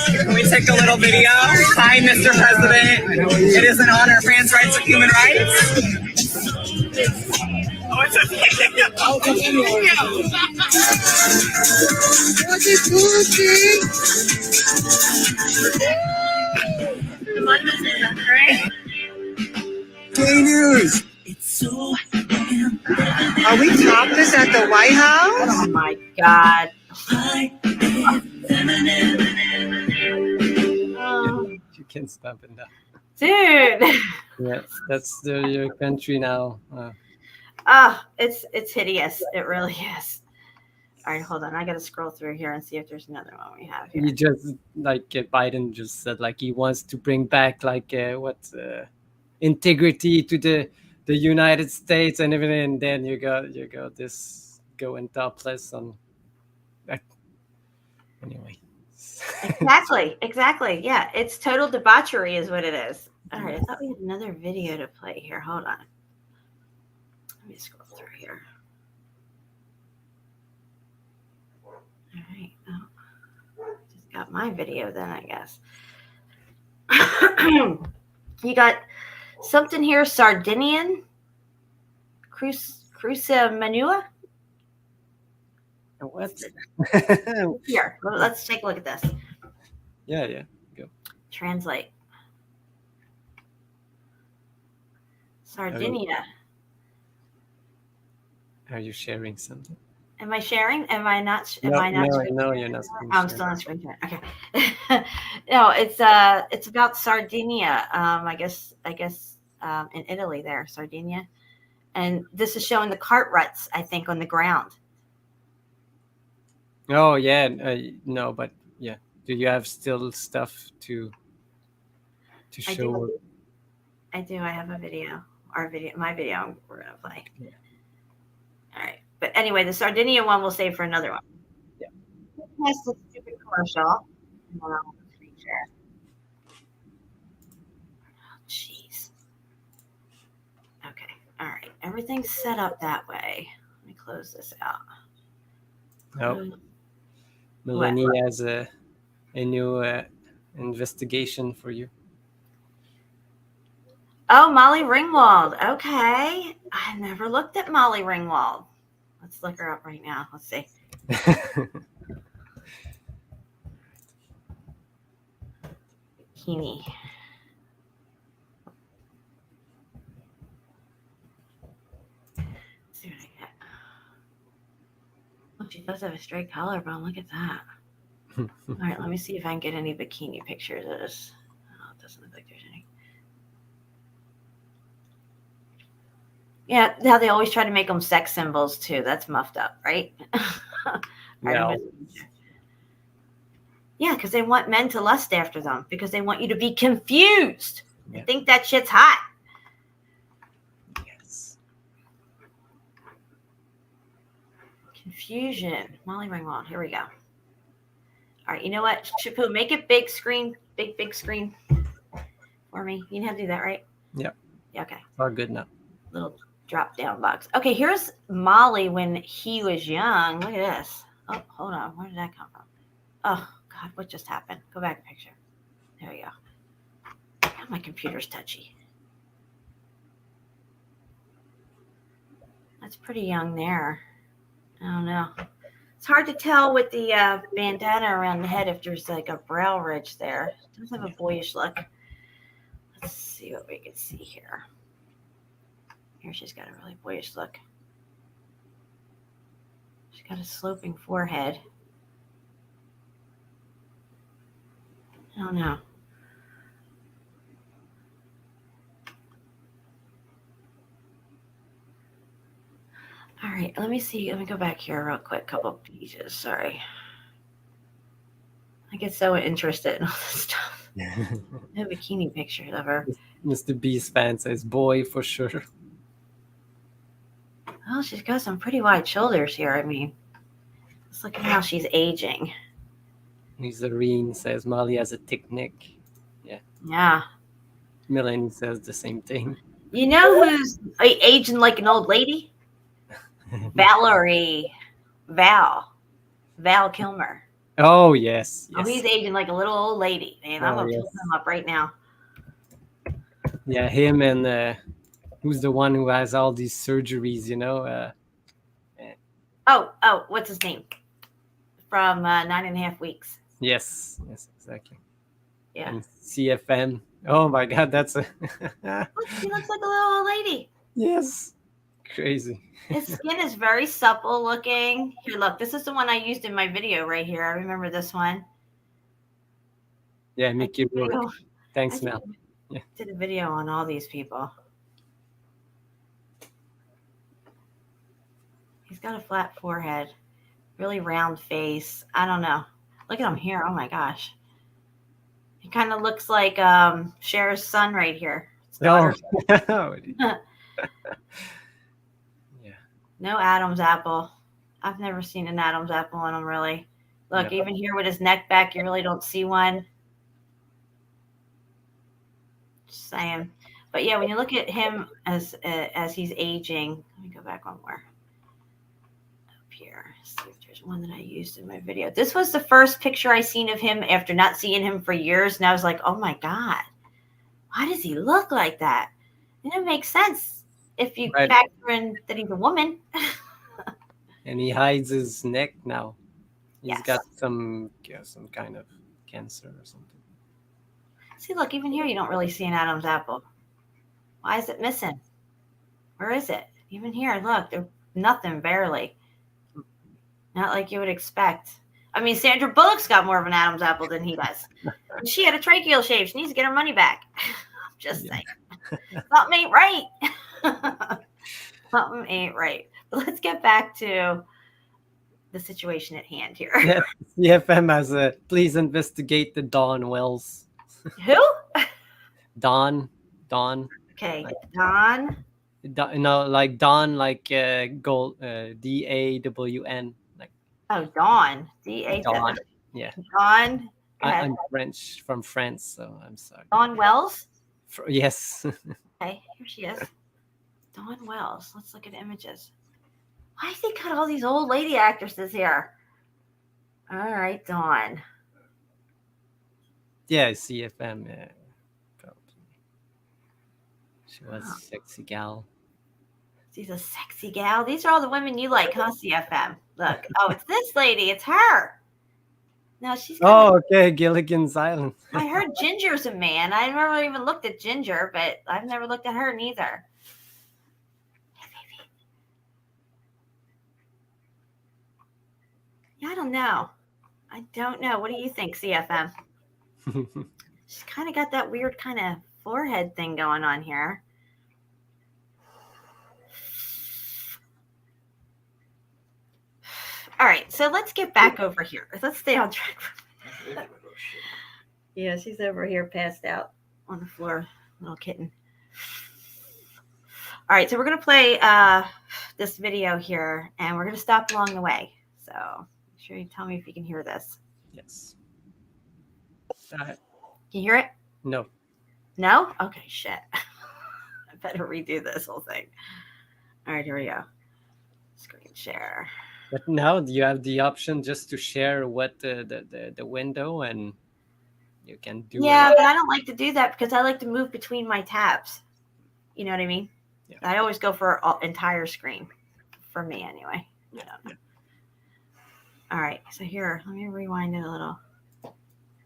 Can we take a little video? Hi, Mr. President. It is an honor. Trans rights are human rights. Oh, it's a video. Oh, Gay news. Are we topless at the White House? Oh my God. You can stop it now. Dude. Yeah, that's your country now. It's hideous. It really is. All right, hold on. I got to scroll through here and see if there's another one we have here. He just Biden just said he wants to bring back integrity to the United States and everything, and then you got this going topless on. Anyway, Yes. Exactly. Yeah, it's total debauchery is what it is. All right, I thought we had another video to play here. Hold on. Let me scroll through here. All right. Oh, just got my video then, I guess. You got something here, Sardinian Cruza Manua. What? Here, let's take a look at this. Yeah. Go. Translate. Sardinia. Are you sharing something? Am I sharing? Am I not? No, you're not. I'm still on screen share. Okay. No, it's about Sardinia. I guess in Italy there, Sardinia, and this is showing the cart ruts. I think on the ground. Oh yeah, no, but yeah. Do you have still stuff to show? I do. I have a video. My video. We're gonna play. Yeah. All right. But anyway, the Sardinia one we'll save for another one. Yeah. That's the stupid commercial. Screen share. Jeez. Okay. All right. Everything's set up that way. Let me close this out. No. Melanie has a new investigation for you. Oh, Molly Ringwald. Okay. I never looked at Molly Ringwald. Let's look her up right now. Let's see. Bikini. Let's see what I get. Oh, she does have a straight collarbone. Look at that. All right, let me see if I can get any bikini pictures of this. Oh, it doesn't look like there's any. Yeah, now they always try to make them sex symbols too. That's muffed up, right? No. Yeah, because they want men to lust after them because they want you to be confused. Yeah. They think that shit's hot. Yes. Confusion. Molly Ringwald. Here we go. All right, you know what? Shapu, make it big screen, big screen for me. You know how to do that, right? Yeah. Yeah, okay. All good now. Little drop down box. Okay, here's Molly when he was young. Look at this. Oh, hold on. Where did that come from? Oh, God, what just happened? Go back a picture. There we go. God, my computer's touchy. That's pretty young there. I don't know. It's hard to tell with the bandana around the head if there's like a brow ridge there. It does have a boyish look. Let's see what we can see here. Here she's got a really boyish look. She's got a sloping forehead. I don't know. All right, let me see. Let me go back here real quick. Couple of pages. Sorry. I get so interested in all this stuff. No bikini pictures of her. Mr. B's fan says boy for sure. Oh, she's got some pretty wide shoulders here. I mean, let's look at how she's aging. Zareen says Molly has a thick neck. Yeah. Yeah. Melanie says the same thing. You know who's aging like an old lady? Valerie. Val Kilmer. Oh, yes. Oh, he's aging like a little old lady. And I'm going to pull him up right now. Yeah, him and who's the one who has all these surgeries, you know? Oh, what's his name? From 9.5 Weeks. Yes, exactly. Yeah. And CFM. Oh my God, that's a. Look, she looks like a little old lady. Yes. Crazy. His skin is very supple looking. Here, look, this is the one I used in my video right here. I remember this one. Yeah, Mickey Rourke. Thanks, Mel. Yeah. Did a video on all these people. He's got a flat forehead, really round face. I don't know. Look at him here. Oh my gosh. He kind of looks like Cher's son right here. No. No Adam's apple. I've never seen an Adam's apple on him, really. Look, Yeah. even here with his neck back, you really don't see one. Just saying. But yeah, when you look at him as he's aging, let me go back one more. Up here, see if there's one that I used in my video. This was the first picture I seen of him after not seeing him for years, and I was like, oh my God, why does he look like that? And it makes sense if you Right. factor in that he's a woman. And he hides his neck now. He's Yes. got some kind of cancer or something. See, look, even here, you don't really see an Adam's apple. Why is it missing? Where is it? Even here, look, there's nothing, barely. Not like you would expect. I mean, Sandra Bullock's got more of an Adam's apple than he does. And she had a tracheal shave. She needs to get her money back. I'm just saying. Something ain't right. Something ain't right. But let's get back to the situation at hand here. Yeah, CFM has a please investigate the Dawn Wells. Who? Dawn. Okay, Don. No, like Dawn, like gold, DAWN, like. Oh, Dawn. D-A. Dawn. Yeah. Dawn. I'm French, from France, so I'm sorry. Dawn Wells. Yes. Okay, here she is. Dawn Wells. Let's look at images. Why did they cut all these old lady actresses here? All right, Dawn. Yeah, CFM. Yeah. She was a sexy gal. She's a sexy gal. These are all the women you like, huh, CFM? Look. Oh, it's this lady. It's her. No, she's got Okay, Gilligan's Island. I heard Ginger's a man. I never even looked at Ginger, but I've never looked at her neither. Hey, baby. Yeah, I don't know. What do you think, CFM? She's kind of got that weird kind of forehead thing going on here. All right, so let's get back over here. Let's stay on track. Yeah, she's over here passed out on the floor, little kitten. All right, so we're going to play this video here, and we're going to stop along the way. So make sure you tell me if you can hear this. Yes. Can you hear it? No. No? Okay, shit. I better redo this whole thing. All right, here we go. Screen share. But now you have the option just to share what the window, and you can do. Yeah, but I don't like to do that because I like to move between my tabs. You know what I mean? Yeah. I always go for entire screen. For me, anyway. Yeah. All right, so here, let me rewind it a little.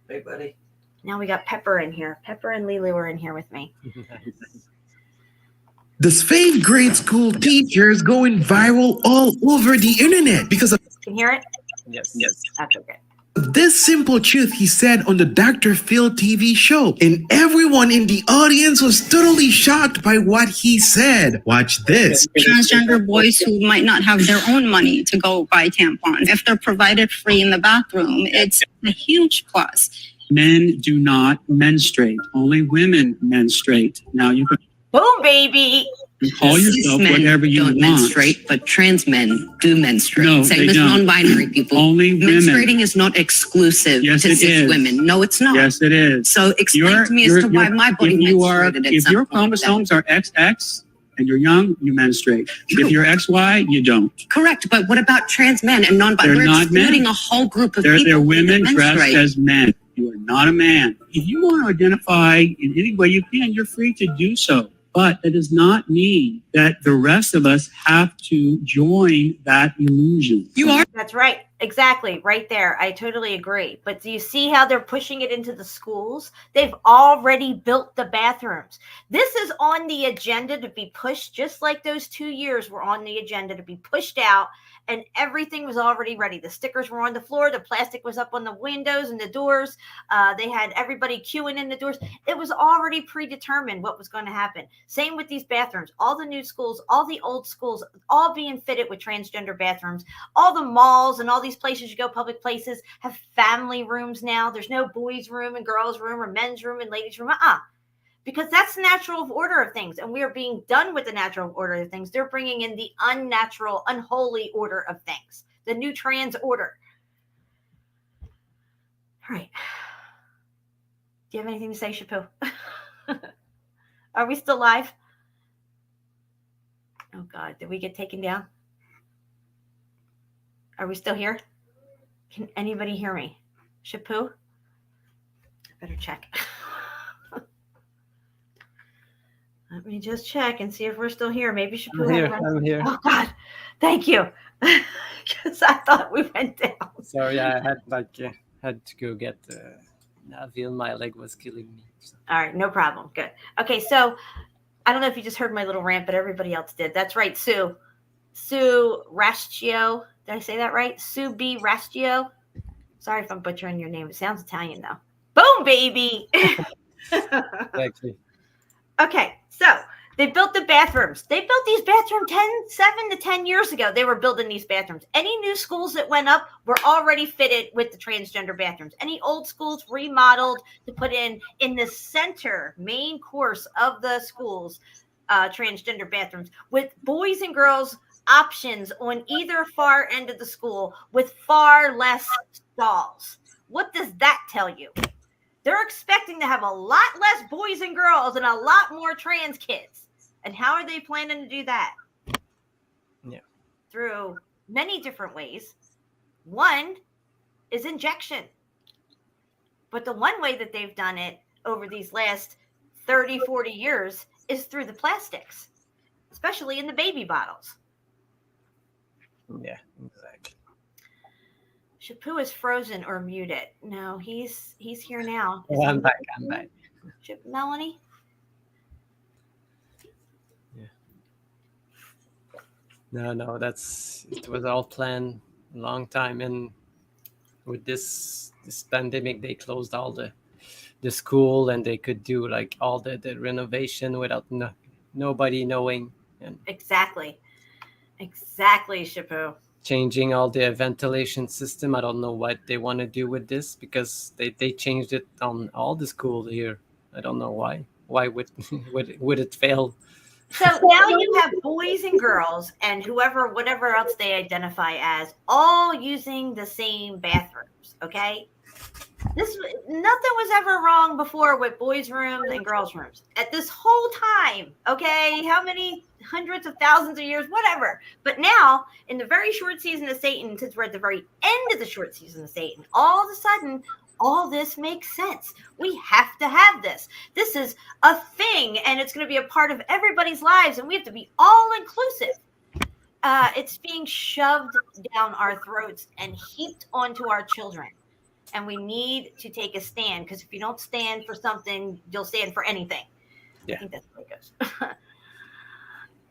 Hey, buddy. Now we got Pepper in here. Pepper and Lily were in here with me. This fifth grade school teacher is going viral all over the internet because of. Can you hear it? Yes. That's okay. This simple truth he said on the Dr. Phil TV show, and everyone in the audience was totally shocked by what he said. Watch this. Transgender boys who might not have their own money to go buy tampons, if they're provided free in the bathroom, it's a huge plus. Men do not menstruate. Only women menstruate. Now you can Boom, baby. call yourself whatever you don't want. menstruate, but trans men do menstruate. No, Same they as don't. non-binary people. Only women. Menstruating is not exclusive Yes, to it cis is. women. No, it's not. Yes, it is. So explain to me as to why my body menstruated at If some your point. chromosomes are XX and you're young, you menstruate. If you're XY, you don't. Correct, but what about trans men and non-binary? They're We're not excluding men. a whole group of They're people women that dressed menstruate. as men. You are not a man. If you want to identify in any way you can, you're free to do so. But that does not mean that the rest of us have to join that illusion. You are. That's right. Exactly. Right there. I totally agree. But do you see how they're pushing it into the schools? They've already built the bathrooms. This is on the agenda to be pushed, just like those 2 years were on the agenda to be pushed out, and everything was already ready. The stickers were on the floor. The plastic was up on the windows and the doors. They had everybody queuing in the doors. It was already predetermined what was going to happen. Same with these bathrooms. All the new schools, all the old schools, all being fitted with transgender bathrooms. All the malls and all these places you go, public places, have family rooms now. There's no boys' room and girls' room or men's room and ladies' room. Because that's the natural order of things. And we are being done with the natural order of things. They're bringing in the unnatural, unholy order of things. The new trans order. All right. Do you have anything to say, Shapu? Are we still live? Oh, God. Did we get taken down? Are we still here? Can anybody hear me? Shapu? I better check. Let me just check and see if we're still here. Maybe Shapu I'm here. Oh, God. Thank you. Because I thought we went down. Sorry, I had to go get Navil. My leg was killing me. So. All right, no problem. Good. Okay, so I don't know if you just heard my little rant, but everybody else did. That's right, Sue. Sue Rastio. Did I say that right? Sue B. Rastio. Sorry if I'm butchering your name. It sounds Italian, though. Boom, baby. Exactly. Okay, so they built the bathrooms. They built these bathrooms 7 to 10 years ago. They were building these bathrooms. Any new schools that went up were already fitted with the transgender bathrooms. Any old schools remodeled to put in the center main course of the schools, transgender bathrooms with boys and girls options on either far end of the school with far less stalls. What does that tell you? They're expecting to have a lot less boys and girls and a lot more trans kids. And how are they planning to do that? Yeah. Through many different ways. One is injection. But the one way that they've done it over these last 30, 40 years is through the plastics, especially in the baby bottles. Yeah, exactly. Shapu is frozen or muted. No, he's here now. Oh, I'm back. Melanie? Yeah. No, it was all planned a long time, and with this pandemic, they closed all the school, and they could do like all the renovation without nobody knowing. And Exactly, Shapu. changing all the ventilation system. I don't know what they want to do with this because they changed it on all the school here. I don't know why. Why would it fail? So now you have boys and girls and whatever else they identify as, all using the same bathrooms. Okay, nothing was ever wrong before with boys' rooms and girls' rooms at this whole time. Okay, how many hundreds of thousands of years, whatever. But now, in the very short season of Satan, since we're at the very end of the short season of Satan, all of a sudden, all this makes sense. We have to have this. This is a thing, and it's going to be a part of everybody's lives, and we have to be all inclusive. It's being shoved down our throats and heaped onto our children. And we need to take a stand, because if you don't stand for something, you'll stand for anything. Yeah. I think that's the way it goes.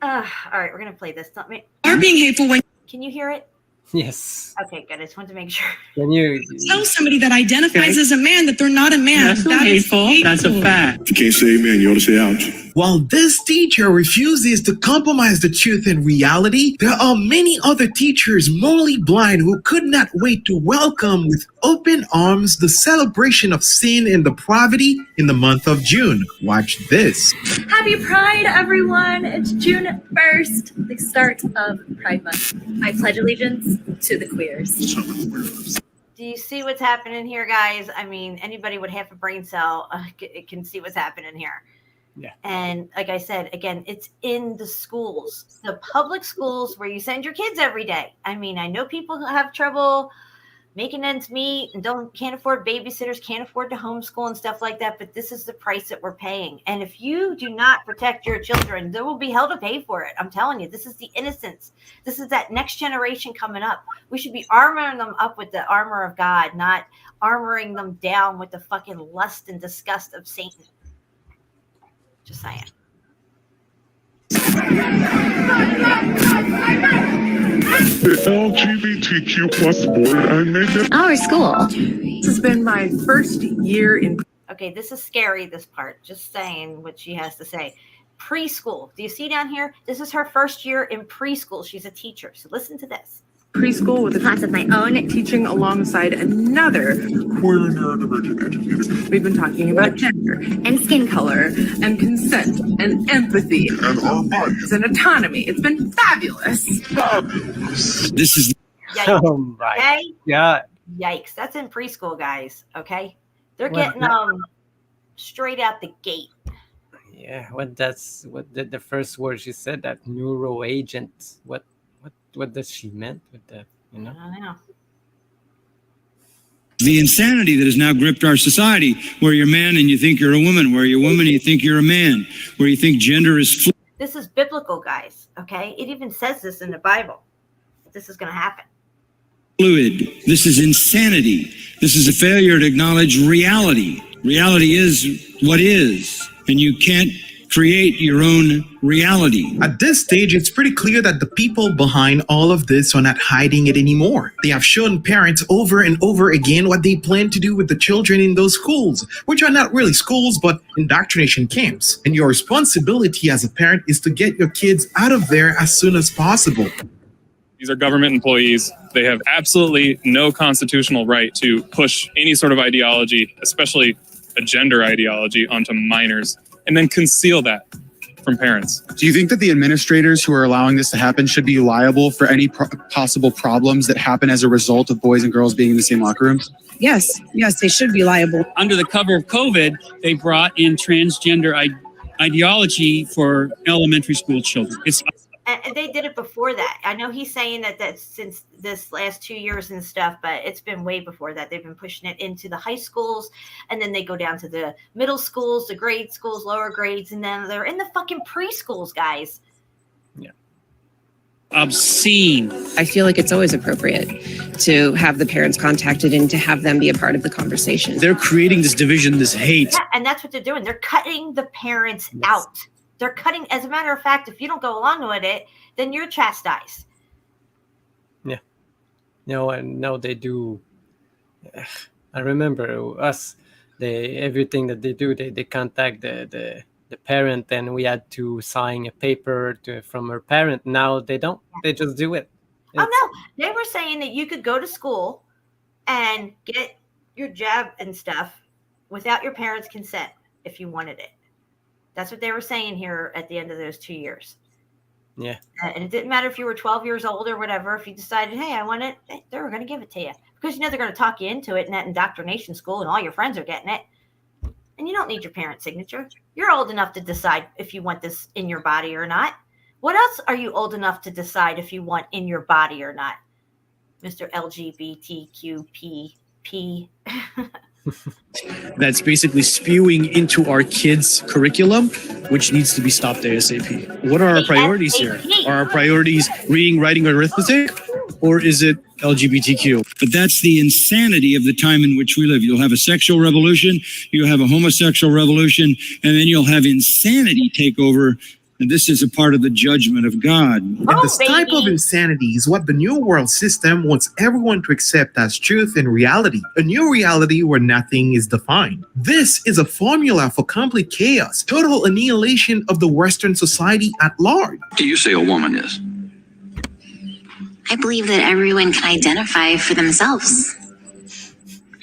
All right, we're going to play this. Are being hateful when Can you hear it? Yes. Okay, good. I just wanted to make sure. Can you tell somebody that identifies as a man that they're not a man. That's not hateful. That's a fact. If you can't say amen, you ought to say ouch. While this teacher refuses to compromise the truth and reality, there are many other teachers morally blind who could not wait to welcome with open arms the celebration of sin and depravity in the month of June. Watch this. Happy Pride, everyone. It's June 1st, the start of Pride Month. I pledge allegiance to the queers. Do you see what's happening here, guys? I mean, anybody with half a brain cell can see what's happening here. Yeah. And like I said, again, it's in the schools, the public schools where you send your kids every day. I mean, I know people who have trouble making ends meet and can't afford babysitters, can't afford to homeschool and stuff like that. But this is the price that we're paying. And if you do not protect your children, there will be hell to pay for it. I'm telling you, this is the innocence. This is that next generation coming up. We should be armoring them up with the armor of God, not armoring them down with the fucking lust and disgust of Satan. Just saying. The LGBTQ plus board I made Our school. This has been my first year in. Okay, this is scary, this part. Just saying what she has to say. Preschool. Do you see down here? This is her first year in preschool. She's a teacher. So listen to this. Preschool with a class of my own, teaching alongside another queer neurodivergent educator. We've been talking about gender and skin color and consent and empathy and our bodies and autonomy. It's been fabulous. This is Yeah, oh my okay? God. Yikes. That's in preschool, guys. Okay. They're Well, getting straight out the gate. Yeah, what the first word she said, that neuro agent. What does she meant with that? You know? I don't know. The insanity that has now gripped our society, where you're a man and you think you're a woman, where you're a woman and you think you're a man, where you think gender is fluid. This is biblical, guys. Okay. It even says this in the Bible. This is going to happen. This is insanity. This is a failure to acknowledge reality. Reality is what is, and you can't create your own reality. At this stage, it's pretty clear that the people behind all of this are not hiding it anymore. They have shown parents over and over again what they plan to do with the children in those schools, which are not really schools, but indoctrination camps. And your responsibility as a parent is to get your kids out of there as soon as possible. These are government employees. They have absolutely no constitutional right to push any sort of ideology, especially a gender ideology, onto minors, and then conceal that from parents. Do you think that the administrators who are allowing this to happen should be liable for any possible problems that happen as a result of boys and girls being in the same locker rooms? Yes, they should be liable. Under the cover of COVID, they brought in transgender ideology for elementary school children. And they did it before that. I know he's saying that since this last 2 years and stuff, but it's been way before that. They've been pushing it into the high schools, and then they go down to the middle schools, the grade schools, lower grades, and then they're in the fucking preschools, guys. Yeah. Obscene. I feel like it's always appropriate to have the parents contacted and to have them be a part of the conversation. They're creating this division, this hate. Yeah, and that's what they're doing. They're cutting the parents out. They're cutting, as a matter of fact, if you don't go along with it, then you're chastised. Yeah. No, they do. I remember us, everything that they do, they contact the parent, and we had to sign a paper from her parent. Now they don't. They just do it. Oh, no. They were saying that you could go to school and get your jab and stuff without your parents' consent if you wanted it. That's what they were saying here at the end of those 2 years. Yeah. And it didn't matter if you were 12 years old or whatever. If you decided, hey, I want it, they were going to give it to you. Because they're going to talk you into it in that indoctrination school, and all your friends are getting it. And you don't need your parents' signature. You're old enough to decide if you want this in your body or not. What else are you old enough to decide if you want in your body or not? Mr. LGBTQP. That's basically spewing into our kids' curriculum, which needs to be stopped ASAP. What are our priorities here? Are our priorities reading, writing, or arithmetic? Or is it LGBTQ? But that's the insanity of the time in which we live. You'll have a sexual revolution, you'll have a homosexual revolution, and then you'll have insanity take over. And this is a part of the judgment of God. And this type of insanity is what the New World System wants everyone to accept as truth and reality. A new reality where nothing is defined. This is a formula for complete chaos, total annihilation of the Western society at large. Do you say a woman is? I believe that everyone can identify for themselves.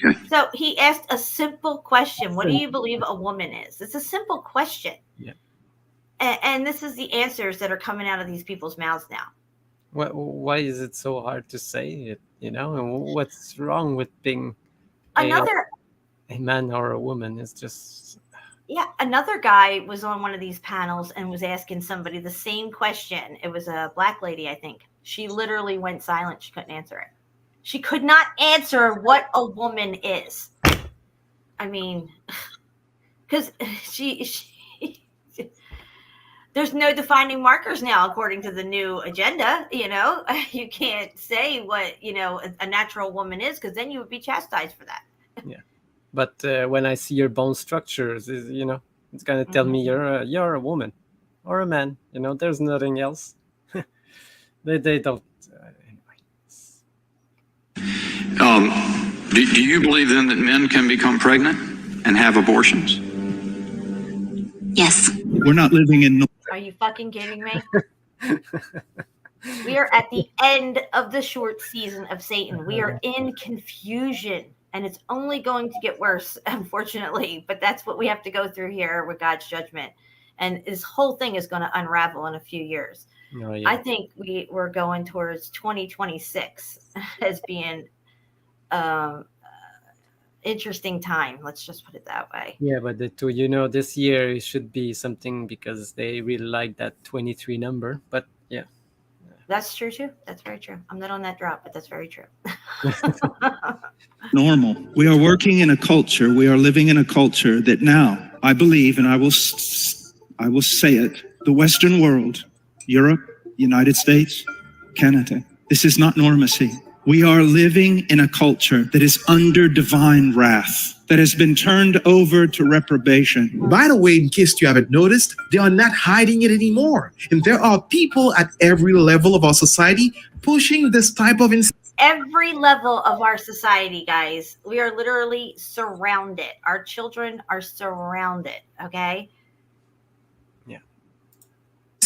Okay. So he asked a simple question. What do you believe a woman is? It's a simple question. Yeah. And this is the answers that are coming out of these people's mouths now. Why is it so hard to say it? You know, and what's wrong with being a man or a woman? It's just. Yeah, another guy was on one of these panels and was asking somebody the same question. It was a black lady, I think. She literally went silent. She couldn't answer it. She could not answer what a woman is. I mean, because she there's no defining markers now, according to the new agenda. You know, you can't say what, you know, a natural woman is, because then you would be chastised for that. Yeah. But when I see your bone structures, you know, it's going to tell me you're a woman or a man. You know, there's nothing else. They don't. Do you believe then that men can become pregnant and have abortions? Yes. We're not living in. Are you fucking kidding me? We are at the end of the short season of Satan. We are in confusion, and it's only going to get worse, unfortunately. But that's what we have to go through here with God's judgment. And this whole thing is going to unravel in a few years. Oh, yeah. I think we're going towards 2026 as being interesting time. Let's just put it that way. Yeah, but this year it should be something because they really like that 23 number. But yeah. That's true too. That's very true. I'm not on that drop, but that's very true. Normal. We are working in a culture. We are living in a culture that now I believe, and I will say it: the Western world, Europe, United States, Canada. This is not normacy. We are living in a culture that is under divine wrath, that has been turned over to reprobation. By the way, in case you haven't noticed, they are not hiding it anymore. And there are people at every level of our society pushing this type of Every level of our society, guys. We are literally surrounded. Our children are surrounded, okay?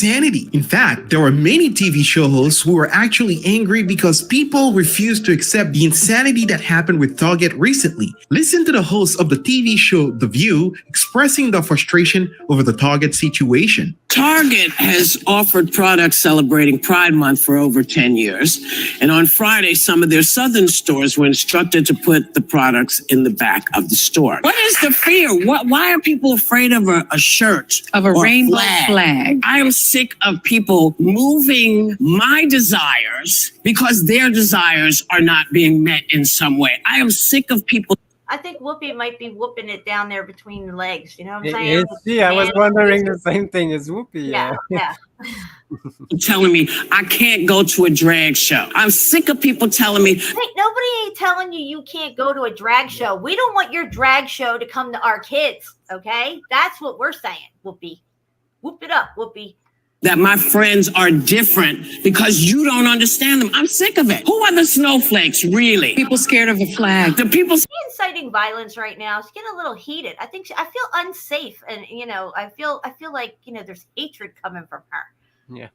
insanity. In fact, there were many TV show hosts who were actually angry because people refused to accept the insanity that happened with Target recently. Listen to the host of the TV show The View expressing their frustration over the Target situation. Target has offered products celebrating Pride Month for over 10 years. And on Friday, some of their southern stores were instructed to put the products in the back of the store. What is the fear? Why are people afraid of a shirt? Of a or rainbow flag. I am sick of people moving my desires because their desires are not being met in some way. I am sick of people. I think Whoopi might be whooping it down there between the legs. You know what I'm Is saying? she? I was wondering the same thing as Whoopi. Yeah, yeah. telling me I can't go to a drag show. I'm sick of people telling me. Hey, nobody ain't telling you can't go to a drag show. We don't want your drag show to come to our kids, okay? That's what we're saying, Whoopi. Whoop it up, Whoopi. That my friends are different because you don't understand them. I'm sick of it. Who are the snowflakes, really? People scared of a flag. The people inciting violence right now. She's getting a little heated. I feel unsafe, and I feel like there's hatred coming from her. Yeah.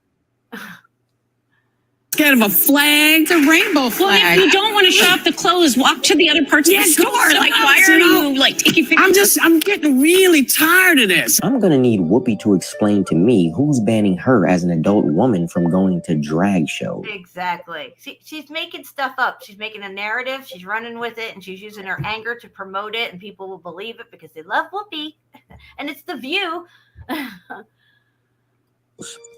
Scared of a flag. It's a rainbow flag. Well, if you don't want to shop the clothes, walk to the other parts of the store. Like, why are you taking pictures? I'm getting really tired of this. I'm gonna need Whoopi to explain to me who's banning her as an adult woman from going to drag shows. Exactly. She's making stuff up. She's making a narrative. She's running with it, and she's using her anger to promote it, and people will believe it because they love Whoopi, and it's The View.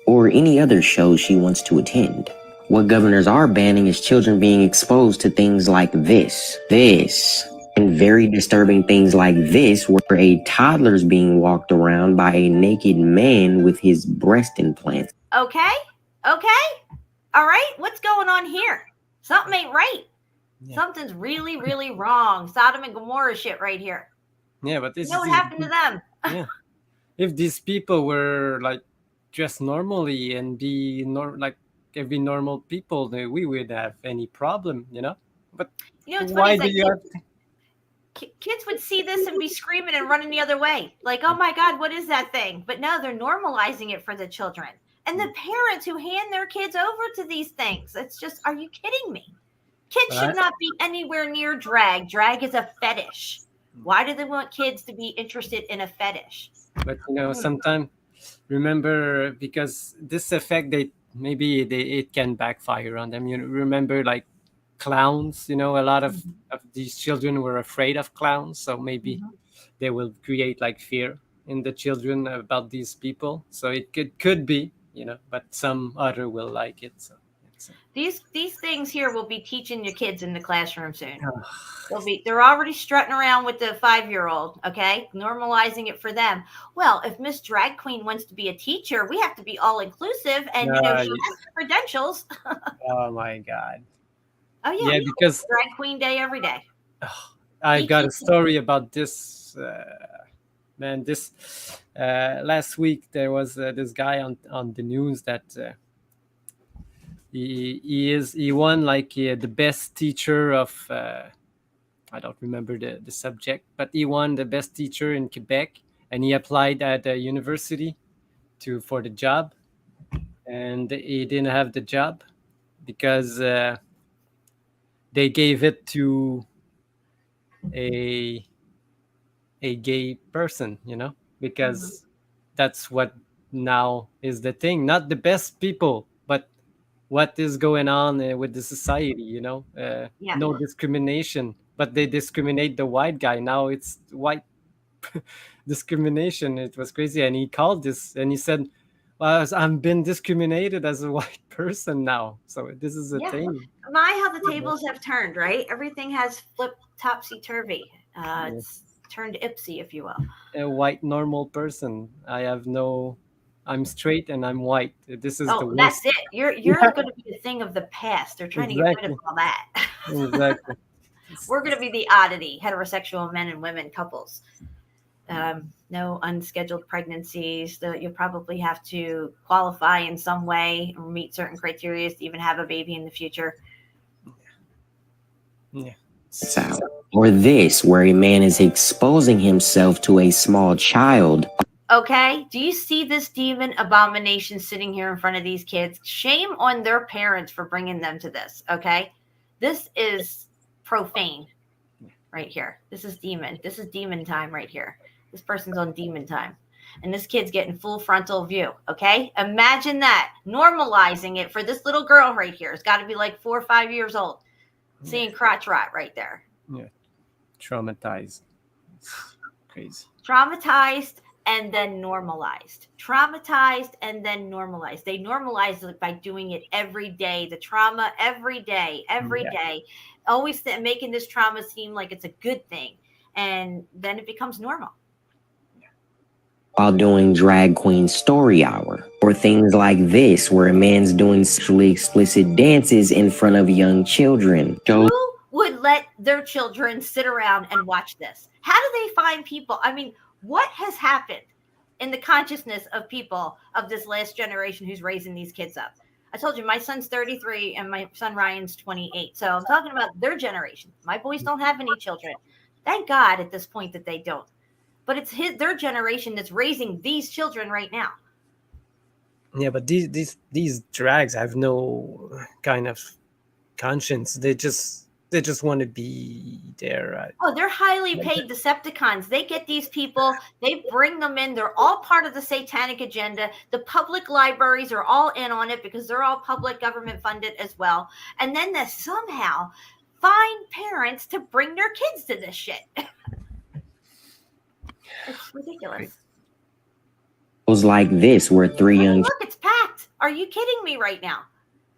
Or any other shows she wants to attend. What governors are banning is children being exposed to things like this, and very disturbing things like this, where a toddler's being walked around by a naked man with his breast implants. Okay. All right. What's going on here? Something ain't right. Yeah. Something's really, really wrong. Sodom and Gomorrah shit right here. Yeah, but this what happened to them? Yeah. If these people were like dressed normally and be like every normal people, then we would have any problem, But it's why funny, do you have kids would see this and be screaming and running the other way, like, oh my God, what is that thing? But no, they're normalizing it for the children and the parents who hand their kids over to these things. It's just, are you kidding me? Kids should not be anywhere near drag. Drag is a fetish. Why do they want kids to be interested in a fetish? But sometimes remember, because this effect, it can backfire on them. Remember, like clowns. A lot of these children were afraid of clowns, so maybe they will create like fear in the children about these people. So it could be, but some other will like it. So these things here will be teaching your kids in the classroom soon. They're already strutting around with the 5-year-old, okay? Normalizing it for them. Well, if Miss Drag Queen wants to be a teacher, we have to be all inclusive, and she has credentials. Oh my God. Oh yeah, because Drag Queen Day every day. I've got a story about this. Man, this last week there was this guy on the news that he won like the best teacher of I don't remember the subject, but he won the best teacher in Quebec, and he applied at the university for the job, and he didn't have the job because they gave it to a gay person, because that's what now is the thing. Not the best people, but what is going on with the society, Yeah. no discrimination, but they discriminate the white guy. Now it's white discrimination. It was crazy. And he called this and he said, well, I'm been discriminated as a white person now. So this is a Yeah. thing. How the tables have turned, right? Everything has flipped topsy-turvy. It's turned ipsy, if you will. A white normal person. I'm straight and I'm white. This is the worst. That's it. You're going to be a thing of the past. They're trying to get rid of all that. Exactly. We're going to be the oddity, heterosexual men and women couples. No unscheduled pregnancies. You'll probably have to qualify in some way or meet certain criteria to even have a baby in the future. Yeah. Or this, where a man is exposing himself to a small child. Okay, do you see this demon abomination sitting here in front of these kids? Shame on their parents for bringing them to this, okay? This is profane right here. This is demon. This is demon time right here. This person's on demon time. And this kid's getting full frontal view, okay? Imagine that. Normalizing it for this little girl right here. It's got to be like 4 or 5 years old. Seeing crotch rot right there. Yeah. Traumatized. It's crazy. Traumatized and then normalized. Traumatized and then normalized. They normalize it by doing it every day. The trauma every day, every day. Always making this trauma seem like it's a good thing. And then it becomes normal. While doing drag queen story hour, or things like this where a man's doing sexually explicit dances in front of young children. Who would let their children sit around and watch this? How do they find people? I mean, what has happened in the consciousness of people of this last generation who's raising these kids up? I told you my son's 33 and my son Ryan's 28. So I'm talking about their generation. My boys don't have any children. Thank God at this point that they don't. But it's their generation that's raising these children right now. Yeah, but these drags have no kind of conscience. They just want to be there. Oh, they're highly paid Decepticons. They get these people, they bring them in. They're all part of the satanic agenda. The public libraries are all in on it because they're all public government funded as well. And then they somehow find parents to bring their kids to this shit. It's ridiculous. Like this, where three young look, it's packed. Are you kidding me right now?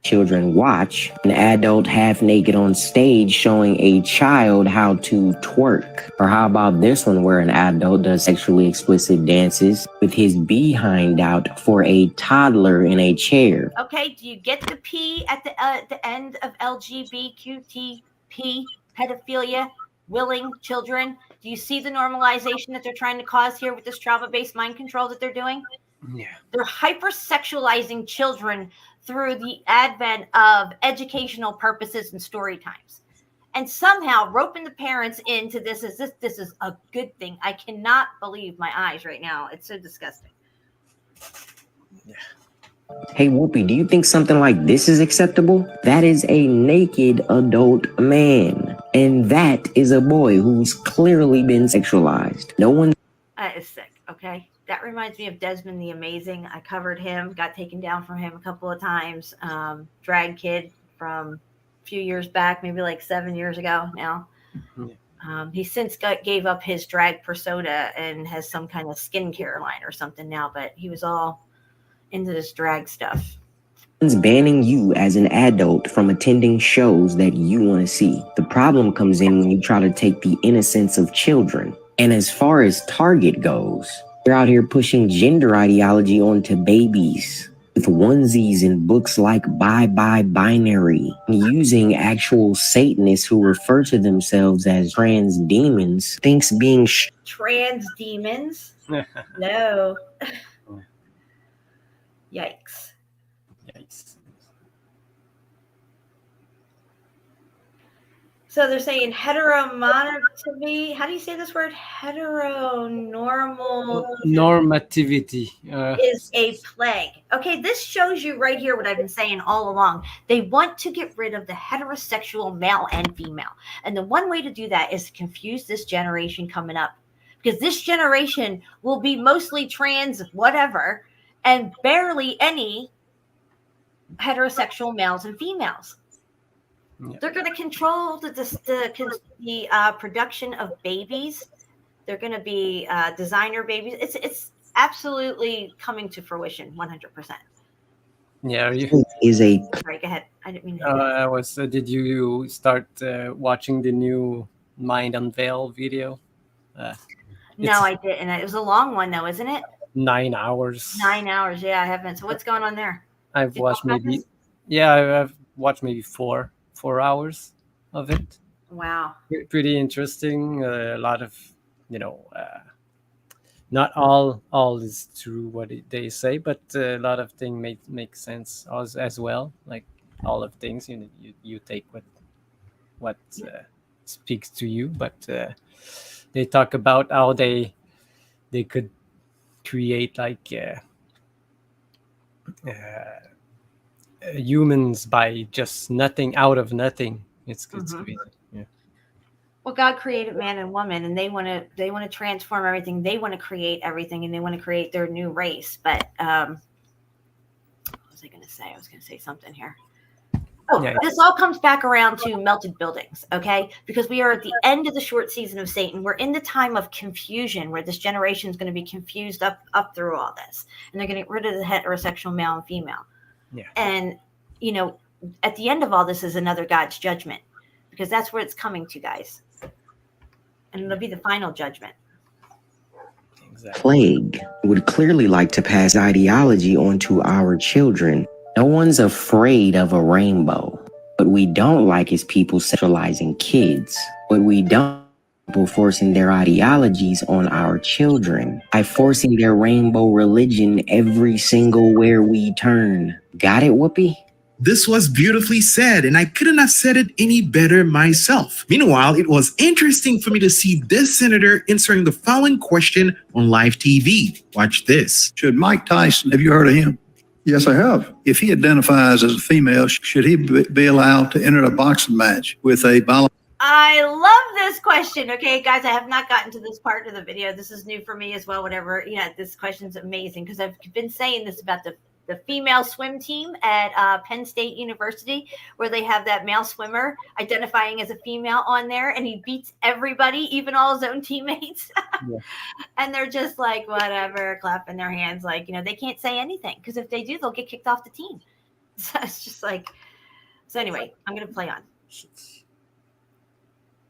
children watch an adult half naked on stage showing a child how to twerk. Or how about this one where an adult does sexually explicit dances with his behind out for a toddler in a chair. Okay, do you get the P at the end of LGBTQP, pedophilia, willing children? Do you see the normalization that they're trying to cause here with this trauma-based mind control that they're doing? Yeah. They're hypersexualizing children through the advent of educational purposes and story times. And somehow roping the parents into this is a good thing. I cannot believe my eyes right now. It's so disgusting. Yeah. Hey, Whoopi, do you think something like this is acceptable? That is a naked adult man. And that is a boy who's clearly been sexualized. No one... That is sick, okay? That reminds me of Desmond the Amazing. I covered him, got taken down from him a couple of times. Drag kid from a few years back, maybe like 7 years ago now. He since gave up his drag persona and has some kind of skincare line or something now, but he was all into this drag stuff. Banning you as an adult from attending shows that you want to see. The problem comes in when you try to take the innocence of children. And as far as Target goes, they're out here pushing gender ideology onto babies with onesies and books like Bye Bye Binary, using actual Satanists who refer to themselves as trans demons, thinks being trans demons? No. Yikes. Yikes. So they're saying heteronormativity. How do you say this word? Heteronormal. Normativity. Is a plague. Okay, this shows you right here what I've been saying all along. They want to get rid of the heterosexual male and female. And the one way to do that is to confuse this generation coming up. Because this generation will be mostly trans whatever and barely any heterosexual males and females. Yeah. They're going to control the production of babies. They're going to be designer babies. It's absolutely coming to fruition, 100%. Yeah, are you? Sorry, go ahead. I didn't mean to. Did you start watching the new Mind Unveil video? No, I didn't. It was a long one, though, isn't it? 9 hours. 9 hours. Yeah, I haven't. So what's going on there? I've watched maybe. Yeah, I've watched maybe 4 hours of it. Wow. Pretty interesting. A lot of, not all is true what they say, but a lot of things make sense as well. Like all of things, you take what speaks to you, but they talk about how they could create like humans by just nothing, out of nothing. It's crazy. Yeah. Well, God created man and woman, and they want to transform everything. They want to create everything, and they want to create their new race. But what was I going to say? I was going to say something here. Oh, yeah. This all comes back around to melted buildings, okay? Because we are at the end of the short season of Satan. We're in the time of confusion, where this generation is going to be confused up through all this, and they're going to get rid of the heterosexual male and female. Yeah. And at the end of all this is another God's judgment, because that's where it's coming to, guys. And it'll be the final judgment. Exactly. Plague would clearly like to pass ideology on to our children. No one's afraid of a rainbow. What we don't like is people sexualizing kids. What we don't like is people forcing their ideologies on our children by forcing their rainbow religion every single where we turn. Got it, Whoopi? This was beautifully said, and I couldn't have said it any better myself. Meanwhile, it was interesting for me to see this senator answering the following question on live TV. Watch this. Should Mike Tyson, have you heard of him? Yes, I have. If he identifies as a female, should he be allowed to enter a boxing match with a biological? I love this question. Okay, guys, I have not gotten to this part of the video. This is new for me as well, whatever. Yeah, this question's amazing, because I've been saying this about the female swim team at Penn State University, where they have that male swimmer identifying as a female on there, and he beats everybody, even all his own teammates. Yeah. And they're just like, whatever, clapping their hands, like, they can't say anything, because if they do, they'll get kicked off the team. So it's just like, so anyway, I'm going to play on.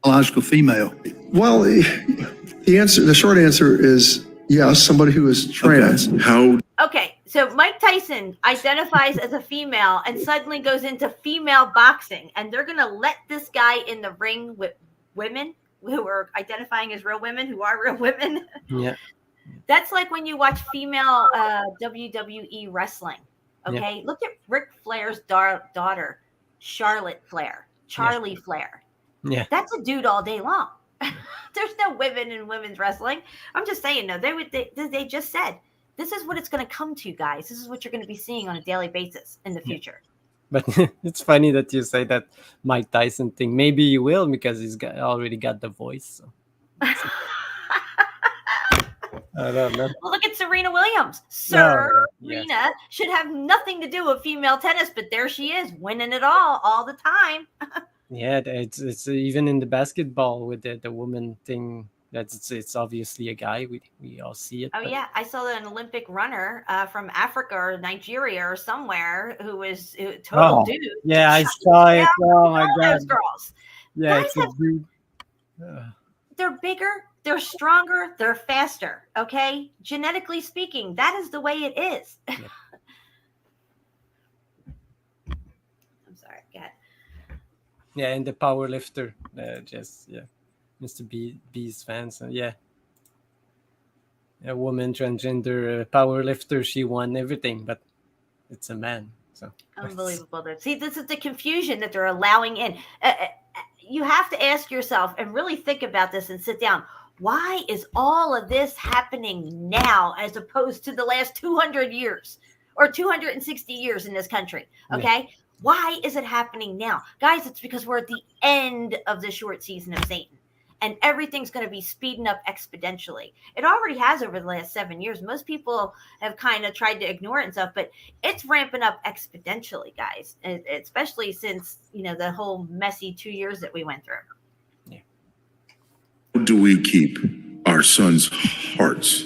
Biological female. Well, the short answer is yes, somebody who is trans. Okay. Okay, so Mike Tyson identifies as a female and suddenly goes into female boxing, and they're going to let this guy in the ring with women who are identifying as real women, who are real women. Yeah. That's like when you watch female WWE wrestling, okay? Yeah. Look at Ric Flair's daughter, Charlotte Flair, Charlie Flair. Yeah. That's a dude all day long. There's no women in women's wrestling. I'm just saying, no, they just said, this is what it's going to come to, guys. This is what you're going to be seeing on a daily basis in the future. But it's funny that you say that Mike Tyson thing. Maybe you will, because he's already got the voice. So. I don't know. Well, look at Serena Williams. Yes. Should have nothing to do with female tennis, but there she is, winning it all the time. Yeah, it's even in the basketball with the woman thing. It's obviously a guy. We all see it. Oh, yeah. I saw an Olympic runner from Africa or Nigeria or somewhere who was a total dude. Yeah, I saw it. Oh, my God. Those girls. Yeah, they're bigger, they're stronger, they're faster. Okay? Genetically speaking, that is the way it is. Yeah. I'm sorry. Go ahead. Yeah, and the power lifter. Mr. B's fans. Yeah. A woman, transgender power lifter. She won everything, but it's a man. So unbelievable. See, this is the confusion that they're allowing in. You have to ask yourself and really think about this and sit down. Why is all of this happening now as opposed to the last 200 years or 260 years in this country? Okay. Yeah. Why is it happening now? Guys, it's because we're at the end of the short season of Satan. and everything's going to be speeding up exponentially. It already has over the last 7 years. Most people have kind of tried to ignore it and stuff, but it's ramping up exponentially, guys, especially since, the whole messy 2 years that we went through. How do we keep our sons' hearts,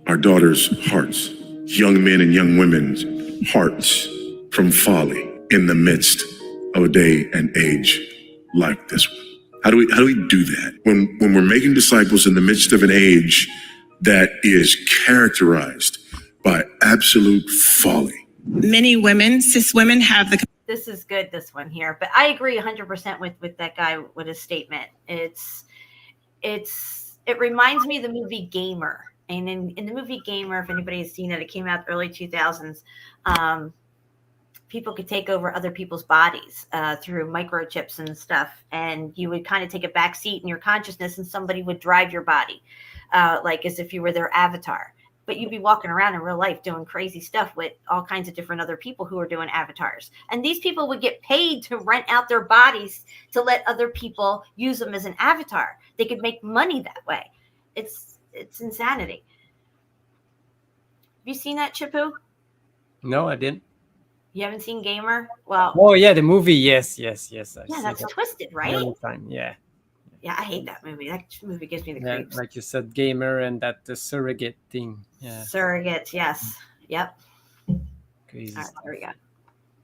our daughters' hearts, young men and young women's hearts from folly in the midst of a day and age like this one? How do we do that when we're making disciples in the midst of an age that is characterized by absolute folly? Many women, cis women, have the. This is good, this one here, but I agree 100% with that guy with his statement. It reminds me of the movie Gamer. And in the movie Gamer, if anybody has seen it, it came out early 2000s. People could take over other people's bodies through microchips and stuff. And you would kind of take a back seat in your consciousness and somebody would drive your body, like as if you were their avatar. But you'd be walking around in real life doing crazy stuff with all kinds of different other people who are doing avatars. And these people would get paid to rent out their bodies to let other people use them as an avatar. They could make money that way. It's insanity. Have you seen that, Chipu? No, I didn't. You haven't seen Gamer? Well. Oh yeah, the movie. Yes. Yeah, that's twisted, right? Many times, yeah. Yeah, I hate that movie. That movie gives me the creeps. Like you said, Gamer and the surrogate thing. Yeah. Surrogate, yes. Yep. Crazy. All right, there we go.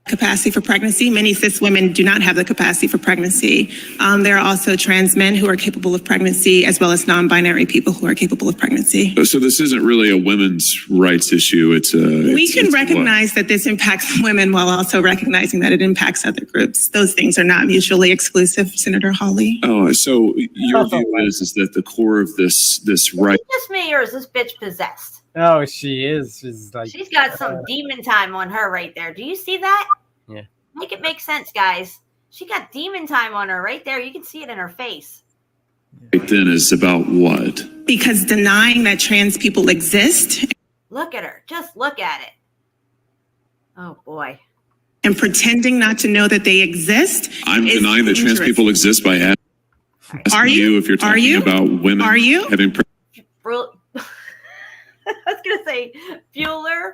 Capacity for pregnancy. Many cis women do not have the capacity for pregnancy. There are also trans men who are capable of pregnancy, as well as non-binary people who are capable of pregnancy. So this isn't really a women's rights issue. We can recognize that this impacts women while also recognizing that it impacts other groups. Those things are not mutually exclusive, Senator Hawley. Oh, so your view is that the core of this right. Is it just me, or is this bitch possessed? Oh, she is. She's got some demon time on her right there. Do you see that? Yeah. Make it make sense, guys. She got demon time on her right there. You can see it in her face. Right then is about what? Because denying that trans people exist. Look at her. Just look at it. Oh, boy. And pretending not to know that they exist. I'm denying that trans people exist by asking you if you're talking about women having I was going to say Bueller.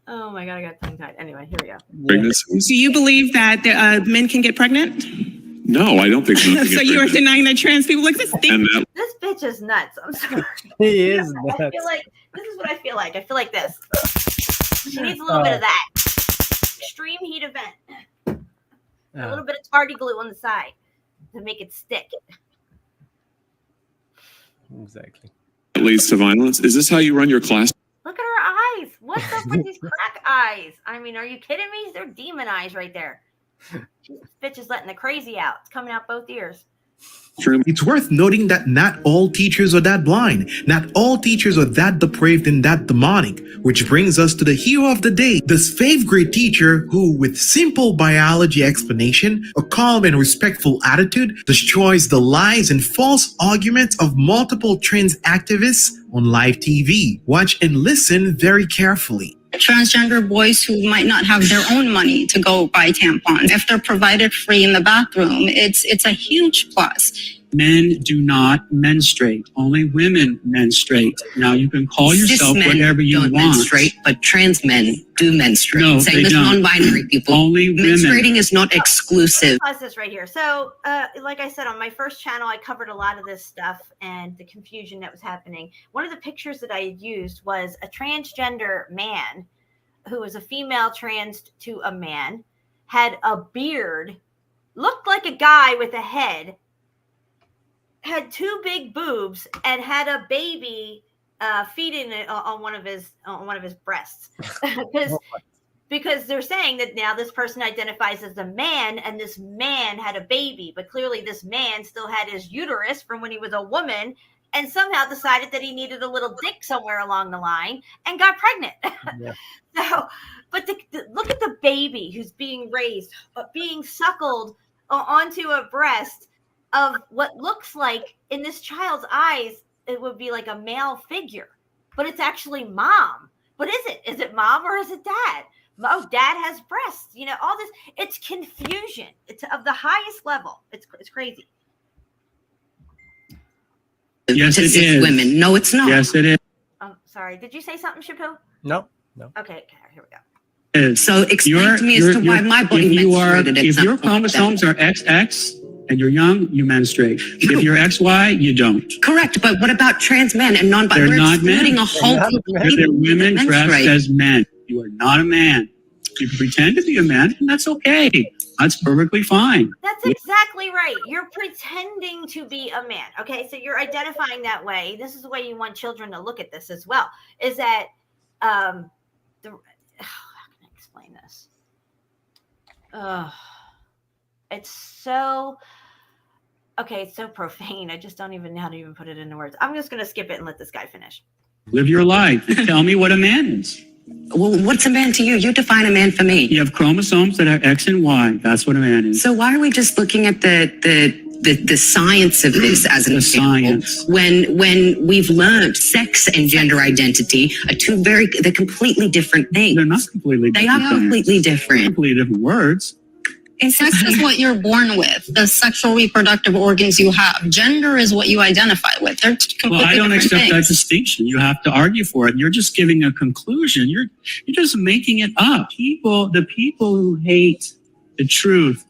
Oh my God, I got tongue tied. Anyway, here we go. pregnancy. Do you believe that men can get pregnant? No, I don't think so. So you are denying that trans people exist? This bitch is nuts. I'm sorry. He is nuts. I feel like this is what I feel like. I feel like this. She needs a little bit of that. Extreme heat event. A little bit of tardy glue on the side to make it stick. Exactly. It leads to violence. Is this how you run your class? Look at her eyes. What's up with these crack eyes? I mean, are you kidding me? They're demon eyes right there. This bitch is letting the crazy out. It's coming out both ears. It's worth noting that not all teachers are that blind. Not all teachers are that depraved and that demonic. Which brings us to the hero of the day, this 5th grade teacher who, with simple biology explanation, a calm and respectful attitude, destroys the lies and false arguments of multiple trans activists on live TV. Watch and listen very carefully. Transgender boys who might not have their own money to go buy tampons, if they're provided free in the bathroom, it's a huge plus. Men do not menstruate. Only women menstruate. Now you can call yourself whatever you want. Menstruate, but trans men do menstruate. No, Same they as don't. non-binary people. Only women. Menstruating is not exclusive. Pause this right here. So, like I said, on my first channel, I covered a lot of this stuff and the confusion that was happening. One of the pictures that I used was a transgender man who was a female trans to a man, had a beard, looked like a guy with a head, had 2 big boobs, and had a baby feeding it on one of his breasts. Because they're saying that now this person identifies as a man, and this man had a baby, but clearly this man still had his uterus from when he was a woman, and somehow decided that he needed a little dick somewhere along the line and got pregnant. Yeah. So, but look at the baby who's being raised, being suckled onto a breast of what looks like, in this child's eyes, it would be like a male figure, but it's actually mom. What is it? Is it mom or is it dad? Oh, dad has breasts. You know, all this. It's confusion. It's of the highest level. It's crazy. Yes, it is. Women. No, it's not. Yes, it is. Sorry. Did you say something, Shapu? No. Okay, here we go. So explain to me as to why my body menstruated. If your chromosomes are XX and you're young, you menstruate. If you're XY, you don't. Correct, but what about trans men and non-binary? They're not men. A whole group of They're people women that dressed menstruate. as men. You are not a man. You can pretend to be a man, and that's okay. That's perfectly fine. That's exactly right. You're pretending to be a man. Okay, so you're identifying that way. This is the way you want children to look at this as well. Is that how can I explain this? It's so okay. It's so profane. I just don't even know how to even put it into words. I'm just going to skip it and let this guy finish. Live your life. Tell me what a man is. Well, what's a man to you? You define a man for me. You have chromosomes that are X and Y. That's what a man is. So why are we just looking at the science of this as an example? When we've learned sex and gender identity are they're completely different things. They're not completely different. They are completely different. Completely different words. And sex is what you're born with, the sexual reproductive organs you have. Gender is what you identify with. They're completely Well, I don't different accept that things. distinction. You have to argue for it. You're just giving a conclusion. You're just making it up. The people who hate the truth,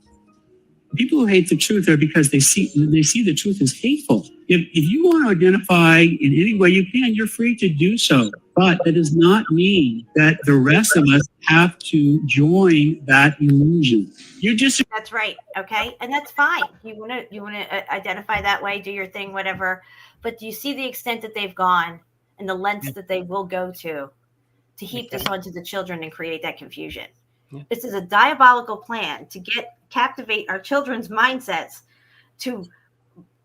are because they see the truth as hateful. If you want to identify in any way you can, you're free to do so. But that does not mean that the rest of us have to join that illusion. That's right. Okay, and that's fine. You want to identify that way, do your thing, whatever. But do you see the extent that they've gone and the lengths that they will go to heap this onto the children and create that confusion? Yeah. This is a diabolical plan to captivate our children's mindsets to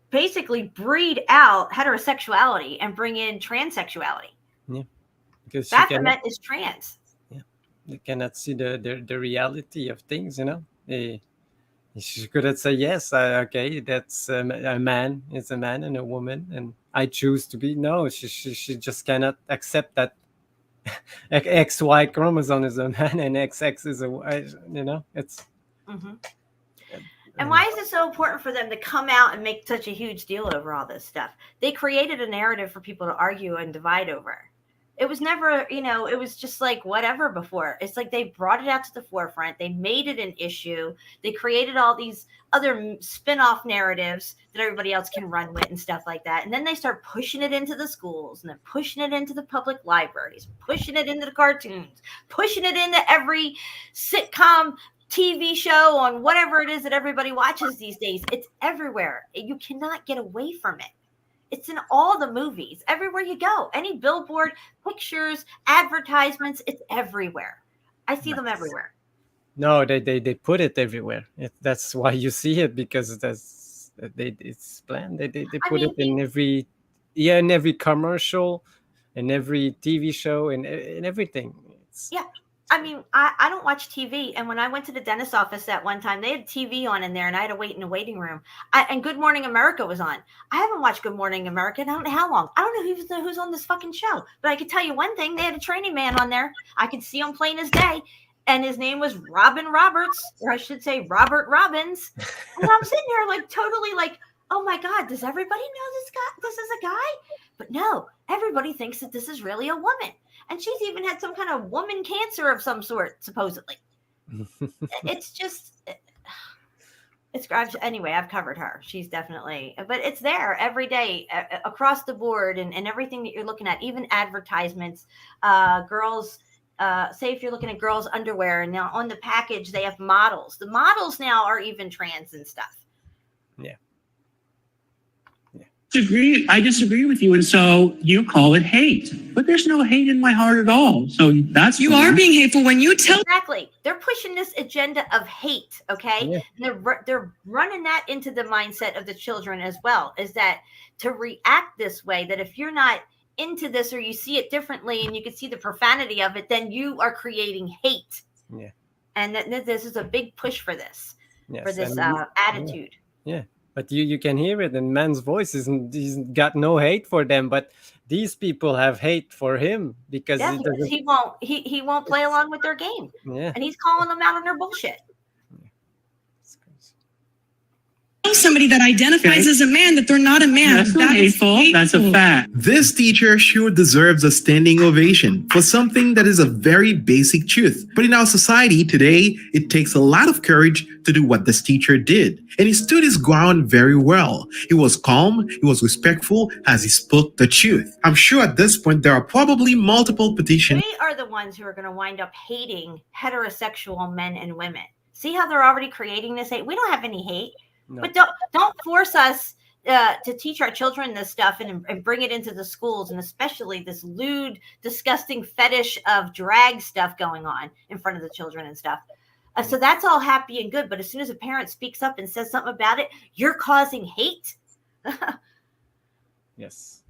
basically breed out heterosexuality and bring in transsexuality. Yeah, because Baphomet is trans. You cannot see the reality of things, you know. She couldn't say yes. Okay, that's a man. It's a man and a woman, and I choose to be. No, she just cannot accept that XY chromosome is a man and XX is a. You know, it's. Mm-hmm. And why is it so important for them to come out and make such a huge deal over all this stuff? They created a narrative for people to argue and divide over. It was never, it was just like whatever before. It's like they brought it out to the forefront. They made it an issue. They created all these other spin-off narratives that everybody else can run with and stuff like that. And then they start pushing it into the schools and then pushing it into the public libraries, pushing it into the cartoons, pushing it into every sitcom TV show on whatever it is that everybody watches these days. It's everywhere. You cannot get away from it. It's in all the movies, everywhere you go, any billboard, pictures, advertisements, it's everywhere. I see them everywhere. No, they put it everywhere. That's why you see it, because it's planned. They put it in every commercial, in every TV show, in everything. Yeah. I mean, I don't watch TV. And when I went to the dentist's office that one time, they had TV on in there and I had to wait in a waiting room. And Good Morning America was on. I haven't watched Good Morning America in I don't know how long. I don't know who's on this fucking show. But I could tell you one thing. They had a training man on there. I could see him plain as day. And his name was Robin Roberts, or I should say Robert Robbins. And I'm sitting here like totally like, oh my God, does everybody know this guy? This is a guy? But no, everybody thinks that this is really a woman. And she's even had some kind of woman cancer of some sort, supposedly. It's just, anyway, I've covered her. She's definitely, but it's there every day across the board and everything that you're looking at, even advertisements, girls, say if you're looking at girls' underwear, and now on the package, they have models. The models now are even trans and stuff. Yeah. I disagree with you, and so you call it hate. But there's no hate in my heart at all. So that's You are being hateful when you tell. Exactly. They're pushing this agenda of hate, okay? Yeah. And they're running that into the mindset of the children as well, is that to react this way, that if you're not into this or you see it differently and you can see the profanity of it, then you are creating hate. Yeah. And this is a big push for this, for this attitude. Yeah. But you can hear it in man's voice. He's got no hate for them, but these people have hate for him because Yeah, because he won't play along with their game. Yeah. And he's calling them out on their bullshit. Somebody that identifies as a man that they're not a man. That's not hateful. That's a fact. This teacher sure deserves a standing ovation for something that is a very basic truth. But in our society today, it takes a lot of courage to do what this teacher did. And he stood his ground very well. He was calm, he was respectful as he spoke the truth. I'm sure at this point there are probably multiple petitions. We are the ones who are going to wind up hating heterosexual men and women. See how they're already creating this hate? We don't have any hate. No. But don't force us to teach our children this stuff and bring it into the schools, and especially this lewd, disgusting fetish of drag stuff going on in front of the children and stuff. So that's all happy and good. But as soon as a parent speaks up and says something about it, you're causing hate. Yes.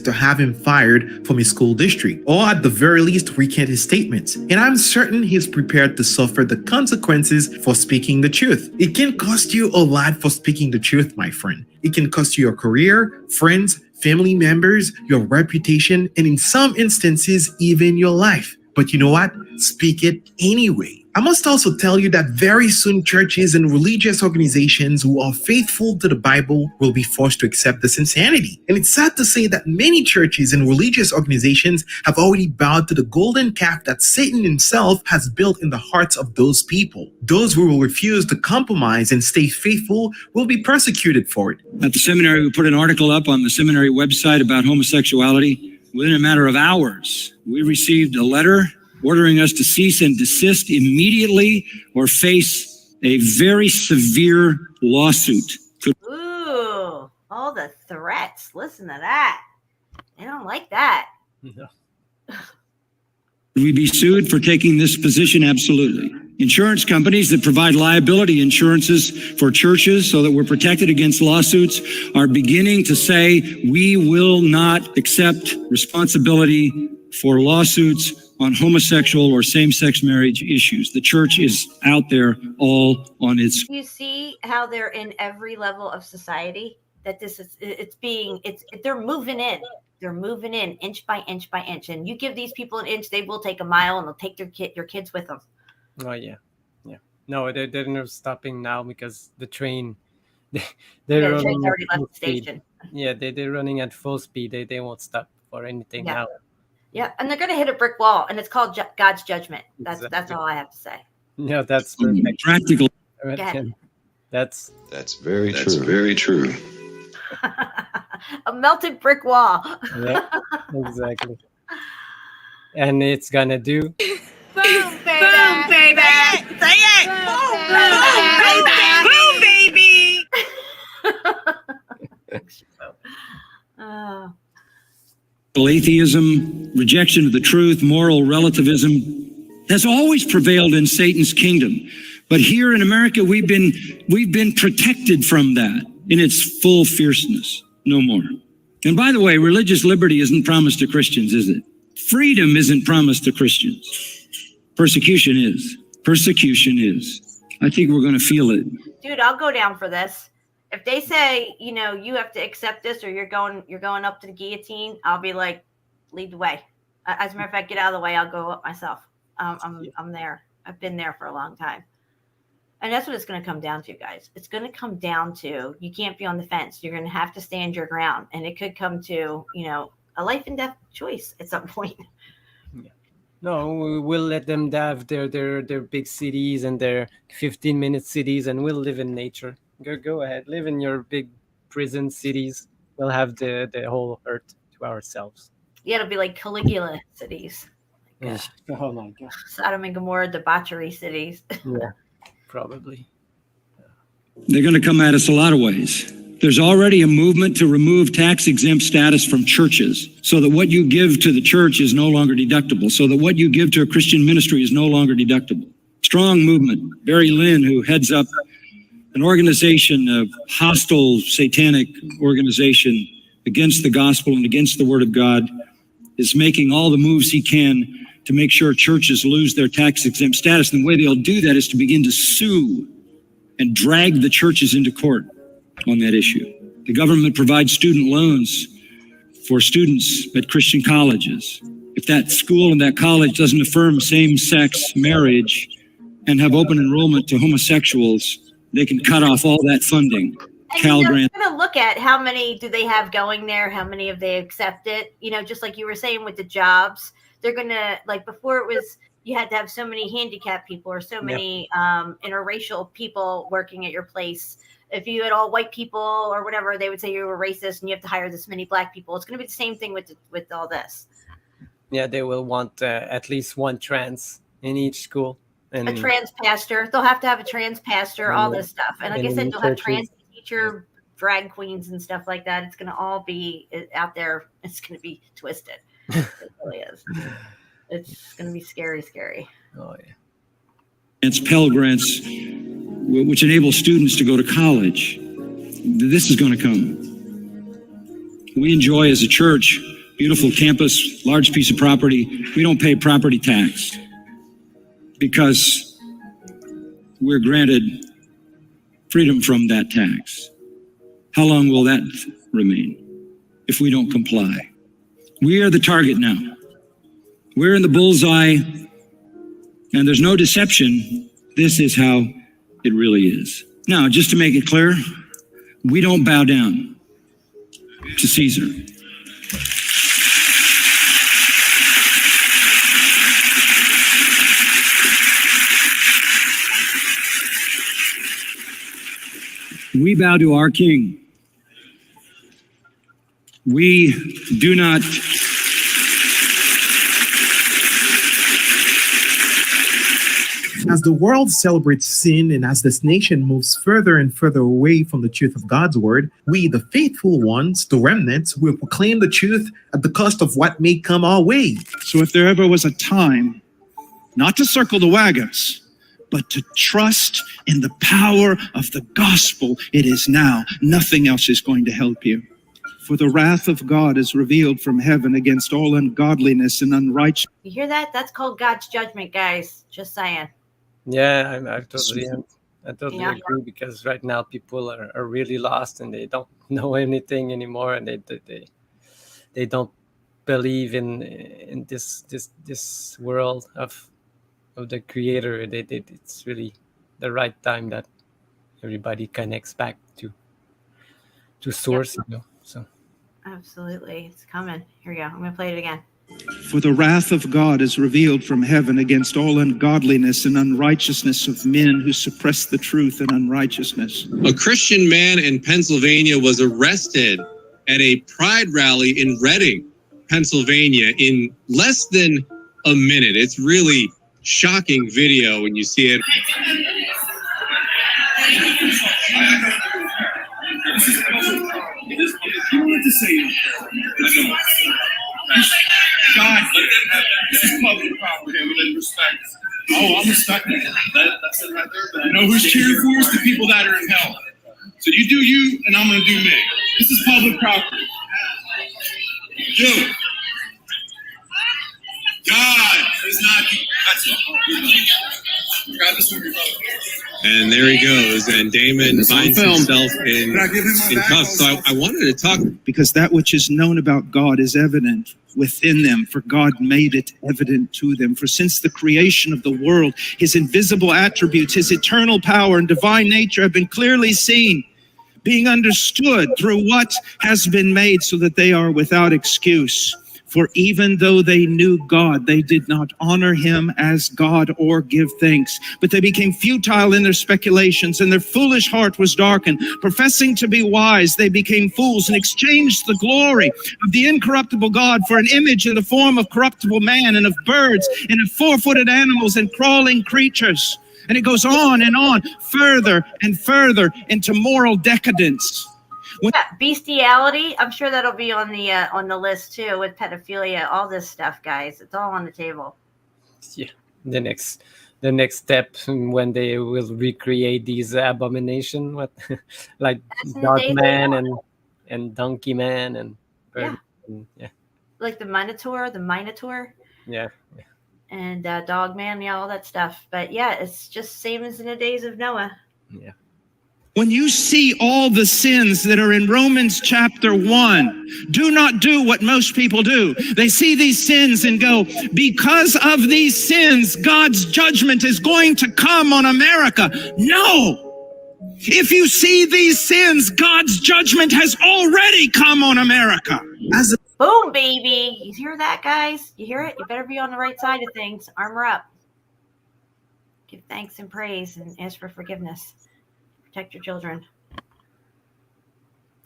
To have him fired from his school district, or at the very least recant his statements. And I'm certain he's prepared to suffer the consequences for speaking the truth. It can cost you a lot for speaking the truth, my friend. It can cost you your career, friends, family members, your reputation, and in some instances, even your life. But you know what? Speak it anyway. I must also tell you that very soon churches and religious organizations who are faithful to the Bible will be forced to accept this insanity. And it's sad to say that many churches and religious organizations have already bowed to the golden calf that Satan himself has built in the hearts of those people. Those who will refuse to compromise and stay faithful will be persecuted for it. At the seminary, we put an article up on the seminary website about homosexuality. Within a matter of hours, we received a letter ordering us to cease and desist immediately or face a very severe lawsuit. Ooh, all the threats. Listen to that. They don't like that. No. Would we be sued for taking this position? Absolutely. Insurance companies that provide liability insurances for churches so that we're protected against lawsuits are beginning to say we will not accept responsibility for lawsuits on homosexual or same-sex marriage issues. The church is out there all on its. You see how they're in every level of society, that this is, they're moving in. They're moving in inch by inch by inch. And you give these people an inch, they will take a mile, and they'll take your kids with them. Oh, yeah. Yeah. No, they're not stopping now because the train, they're the train's already left the speed. station. Yeah, they're running at full speed. They won't stop for anything now. Yeah, and they're going to hit a brick wall, and it's called God's judgment. That's all I have to say. Yeah, that's perfect. Practical. That's very true. That's very true. A melted brick wall. Yeah, exactly. And it's gonna do. Boom, baby. Boom, baby. Say it. Boom, baby. Boom, baby. Atheism, rejection of the truth, moral relativism has always prevailed in Satan's kingdom. But here in America, we've been protected from that in its full fierceness. No more. And by the way, religious liberty isn't promised to Christians, is it? Freedom isn't promised to Christians. Persecution is. Persecution is. I think we're going to feel it. Dude, I'll go down for this. If they say, you have to accept this, or you're going up to the guillotine, I'll be like, lead the way. As a matter of fact, get out of the way. I'll go up myself. I'm there. I've been there for a long time. And that's what it's going to come down to, guys. It's going to come down to, you can't be on the fence. You're going to have to stand your ground. And it could come to, a life and death choice at some point. No, we'll let them have their big cities and their 15-minute cities, and we'll live in nature. Go ahead, live in your big prison cities. We'll have the whole earth to ourselves. Yeah, it'll be like Caligula cities. Oh my God. Sodom and Gomorrah debauchery cities. Yeah, probably. They're going to come at us a lot of ways. There's already a movement to remove tax-exempt status from churches so that what you give to the church is no longer deductible, so that what you give to a Christian ministry is no longer deductible. Strong movement. Barry Lynn, who heads up an organization, a hostile satanic organization against the gospel and against the word of God, is making all the moves he can to make sure churches lose their tax-exempt status. And the way they'll do that is to begin to sue and drag the churches into court on that issue. The government provides student loans for students at Christian colleges. If that school and that college doesn't affirm same-sex marriage and have open enrollment to homosexuals, they can cut off all that funding. Cal Grant. I'm going to look at how many do they have going there, how many have they accepted, just like you were saying with the jobs. They're going to, like before it was, you had to have so many handicapped people or so many interracial people working at your place. If you had all white people or whatever, they would say you were racist and you have to hire this many black people. It's going to be the same thing with all this. Yeah, they will want at least one trans in each school. And a trans pastor. They'll have to have a trans pastor, all this stuff. And like I said, they'll have trans teacher, drag queens and stuff like that. It's going to all be out there. It's going to be twisted. It really is. It's going to be scary, scary. Oh, yeah. It's Pell Grants, which enable students to go to college. This is going to come. We enjoy as a church, beautiful campus, large piece of property. We don't pay property tax because we're granted freedom from that tax. How long will that remain if we don't comply? We are the target now. We're in the bullseye, and there's no deception. This is how it really is. Now, just to make it clear, we don't bow down to Caesar. We bow to our King. We do not As the world celebrates sin and as this nation moves further and further away from the truth of God's word, we, the faithful ones, the remnants, will proclaim the truth at the cost of what may come our way. So if there ever was a time not to circle the wagons, but to trust in the power of the gospel, it is now. Nothing else is going to help you. For the wrath of God is revealed from heaven against all ungodliness and unrighteousness. You hear that? That's called God's judgment, guys. Just saying. Yeah, I totally agree, because right now people are really lost and they don't know anything anymore, and they don't believe in this world of the Creator. It's really the right time that everybody connects back to source. So absolutely, it's coming. Here we go. I'm gonna play it again. For the wrath of God is revealed from heaven against all ungodliness and unrighteousness of men who suppress the truth and unrighteousness. A Christian man in Pennsylvania was arrested at a pride rally in Reading, Pennsylvania, in less than a minute. It's really shocking video when you see it. God, this is public property with respect. Oh, I'm respecting it. That's it right there. You know who's cheering for us? The people that are in hell. So you do you, and I'm going to do me. This is public property. You. God is not. That's it. Grab this one. And there he goes, and Damon finds himself in cuffs. So I wanted to talk. Because that which is known about God is evident within them, for God made it evident to them. For since the creation of the world, his invisible attributes, his eternal power and divine nature have been clearly seen, being understood through what has been made, so that they are without excuse. For even though they knew God, they did not honor him as God or give thanks. But they became futile in their speculations, and their foolish heart was darkened. Professing to be wise, they became fools and exchanged the glory of the incorruptible God for an image in the form of corruptible man, and of birds, and of four-footed animals, and crawling creatures. And it goes on, further and further into moral decadence. Bestiality. I'm sure that'll be on the list too, with pedophilia, all this stuff, guys. It's all on the table. Yeah, the next step when they will recreate these abomination, like Dogman and Donkey Man and Bird. Yeah, like the Minotaur. Yeah. And Dogman, all that stuff. But yeah, it's just same as in the days of Noah. Yeah. When you see all the sins that are in Romans chapter 1, do not do what most people do. They see these sins and go, because of these sins, God's judgment is going to come on America. No! If you see these sins, God's judgment has already come on America. Boom, baby. You hear that, guys? You hear it? You better be on the right side of things. Armor up. Give thanks and praise and ask for forgiveness. Protect your children.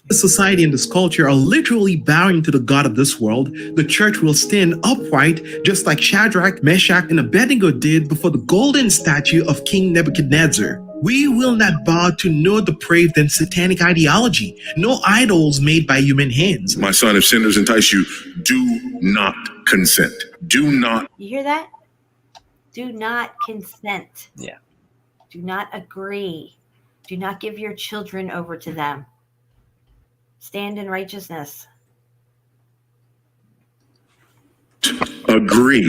This society and this culture are literally bowing to the God of this world. The church will stand upright, just like Shadrach, Meshach, and Abednego did before the golden statue of King Nebuchadnezzar. We will not bow to no depraved and satanic ideology, no idols made by human hands. My son, if sinners entice you, do not consent. Do not. You hear that? Do not consent. Yeah. Do not agree. Do not give your children over to them. Stand in righteousness. Agree.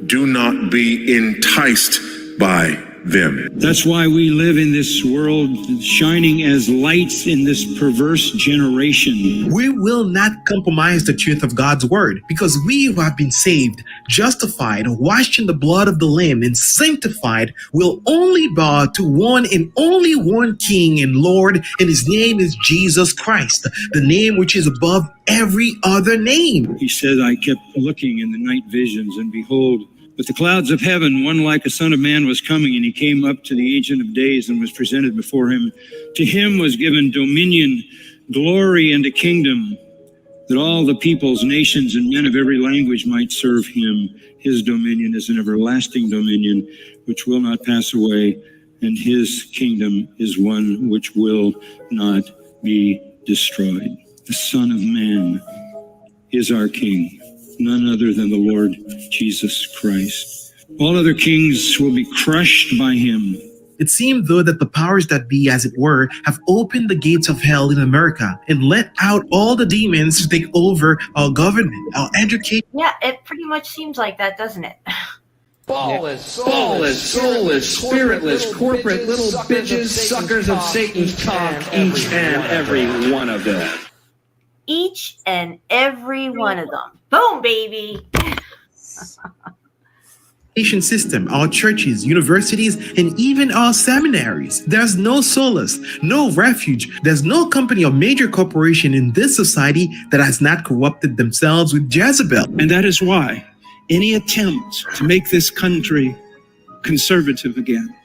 Do not be enticed by them. That's why we live in this world shining as lights in this perverse generation. We will not compromise the truth of God's word, because we who have been saved, justified, washed in the blood of the Lamb, and sanctified will only bow to one and only one King and Lord, and his name is Jesus Christ, the name which is above every other name. He said, I kept looking in the night visions, and behold, with the clouds of heaven, one like a son of man was coming, and he came up to the Ancient of Days and was presented before him. To him was given dominion, glory, and a kingdom, that all the peoples, nations, and men of every language might serve him. His dominion is an everlasting dominion, which will not pass away, and his kingdom is one which will not be destroyed. The Son of Man is our King, none other than the Lord Jesus Christ. All other kings will be crushed by him. It seemed, though, that the powers that be, as it were, have opened the gates of hell in America and let out all the demons to take over our government, our education. Yeah, it pretty much seems like that, doesn't it? Ballless, soulless, spiritless, corporate little bitches, suckers of Satan's cock, each and every one of them. Each and every one of them. Boom, baby. System, our churches, universities, and even our seminaries. There's no solace, no refuge. There's no company or major corporation in this society that has not corrupted themselves with Jezebel. And that is why any attempt to make this country conservative again,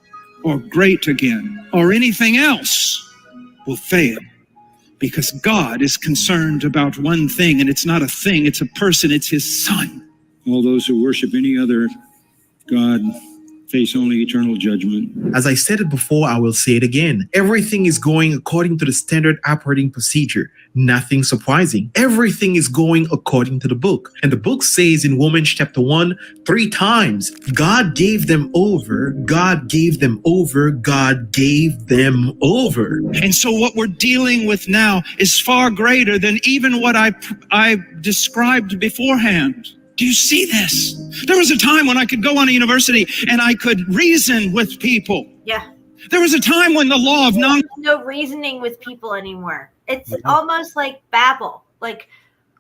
or great again, or anything else will fail. Because God is concerned about one thing, and it's not a thing, it's a person, it's his Son. All those who worship any other God face only eternal judgment. As I said it before, I will say it again. Everything is going according to the standard operating procedure. Nothing surprising. Everything is going according to the book. And the book says in Romans chapter 1, 3 times, God gave them over, God gave them over, God gave them over. And so what we're dealing with now is far greater than even what I described beforehand. Do you see this? There was a time when I could go on a university and I could reason with people. Yeah. There was a time when the law of no reasoning with people anymore. It's almost like Babel. Like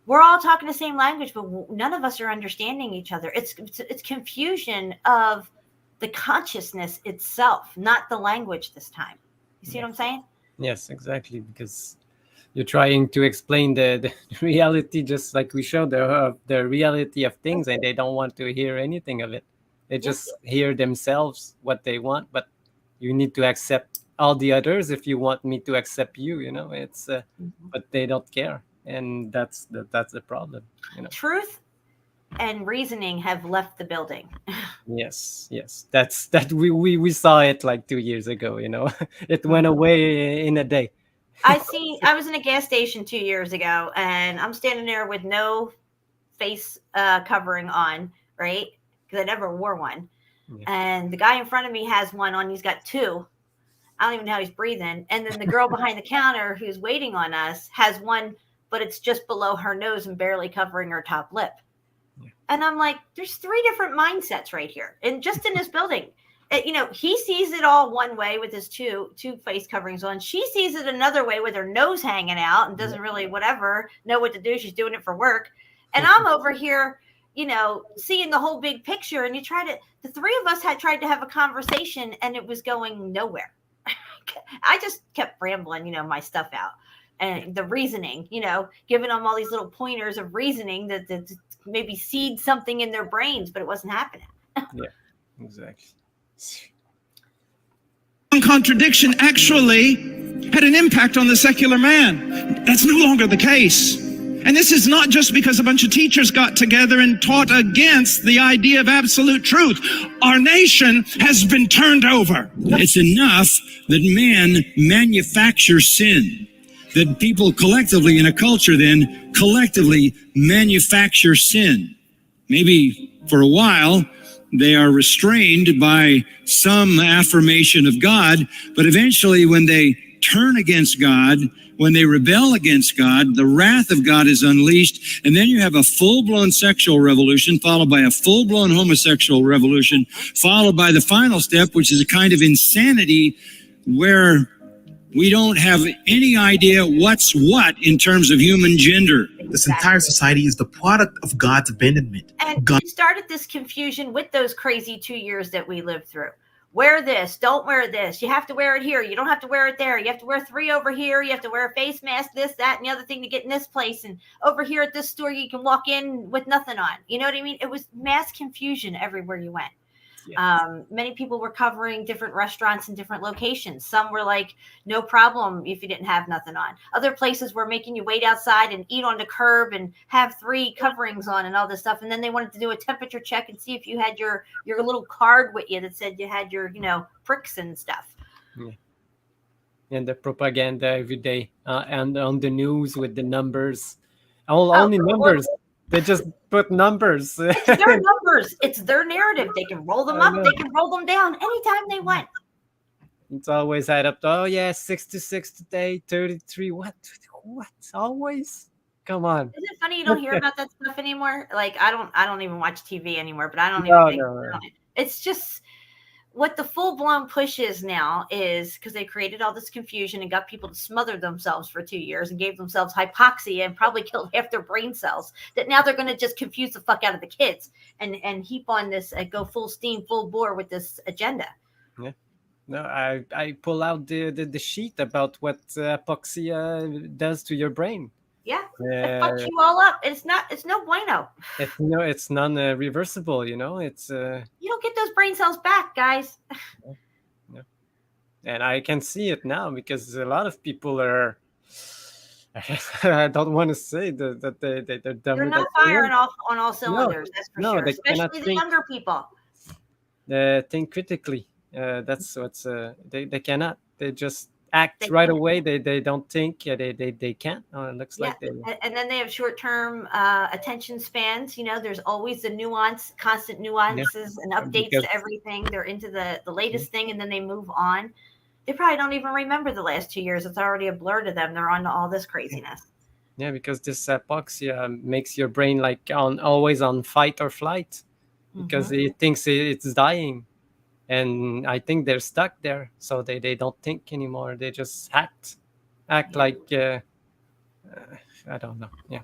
we're all talking the same language, but none of us are understanding each other. It's confusion of the consciousness itself, not the language this time. You see what I'm saying? Yes, exactly. Because you're trying to explain the reality, just like we showed the reality of things, and they don't want to hear anything of it. They just hear themselves what they want, but you need to accept all the others if you want me to accept you. You know, it's but they don't care, and that's the problem. You know, truth and reasoning have left the building. Yes, we saw it like 2 years ago. You know, it went away in a day. I was in a gas station 2 years ago, and I'm standing there with no face covering on, right? Because I never wore one. Yeah. And the guy in front of me has one on. He's got two. I don't even know how he's breathing. And then the girl behind the counter who's waiting on us has one, but it's just below her nose and barely covering her top lip. Yeah. And I'm like, there's 3 different mindsets right here. And just in this building. he sees it all one way with his two face coverings on. She sees it another way with her nose hanging out and doesn't really know what to do. She's doing it for work. And I'm over here, seeing the whole big picture. And the three of us had tried to have a conversation and it was going nowhere. I just kept rambling, my stuff out. And the reasoning, giving them all these little pointers of reasoning that maybe seed something in their brains, but it wasn't happening. Yeah, exactly. Contradiction actually had an impact on the secular man. That's no longer the case. And this is not just because a bunch of teachers got together and taught against the idea of absolute truth. Our nation has been turned over. It's enough that man manufactures sin, that people collectively in a culture then collectively manufacture sin. Maybe for a while they are restrained by some affirmation of God, but eventually when they turn against God, when they rebel against God, the wrath of God is unleashed, and then you have a full-blown sexual revolution followed by a full-blown homosexual revolution, followed by the final step, which is a kind of insanity where we don't have any idea what's what in terms of human gender. This entire society is the product of God's abandonment. And it started this confusion with those crazy 2 years that we lived through. Wear this, don't wear this. You have to wear it here. You don't have to wear it there. You have to wear 3 over here. You have to wear a face mask, this, that, and the other thing to get in this place. And over here at this store, you can walk in with nothing on. You know what I mean? It was mass confusion everywhere you went. Yes. Many people were covering different restaurants in different locations. Some were like, no problem if you didn't have nothing on. Other places were making you wait outside and eat on the curb and have 3 coverings on and all this stuff. And then they wanted to do a temperature check and see if you had your little card with you that said you had your, pricks and stuff. Yeah. And the propaganda every day and on the news with the numbers. Only numbers. They just put numbers. It's their numbers. It's their narrative. They can roll them up. They can roll them down anytime they want. It's always add up to, 66 today, 33. What? Always? Come on. Isn't it funny you don't hear about that stuff anymore? Like, I don't even watch TV anymore, but I don't even think about it. It's just what the full-blown push is now is because they created all this confusion and got people to smother themselves for 2 years and gave themselves hypoxia and probably killed half their brain cells, that now they're going to just confuse the fuck out of the kids and heap on this, go full steam, full bore with this agenda. Yeah. No, I pull out the sheet about what hypoxia does to your brain. Yeah, it fucks you all up. It's no bueno. It's non-reversible. It's you don't get those brain cells back, guys. No. And I can see it now because a lot of people are. I don't want to say that they're dumb. They're not firing off on all cylinders. That's for sure. Especially the younger people. Think critically. That's what's they cannot. They just act right away. They don't think. They can't. It looks like they. And then they have short-term attention spans. There's always the constant nuances and updates to everything. They're into the latest thing, and then they move on. They probably don't even remember the last 2 years. It's already a blur to them. They're on to all this craziness. Yeah, because this hypoxia makes your brain always on fight or flight, because it thinks it's dying. And I think they're stuck there, so they don't think anymore. They just act like I don't know. Yeah,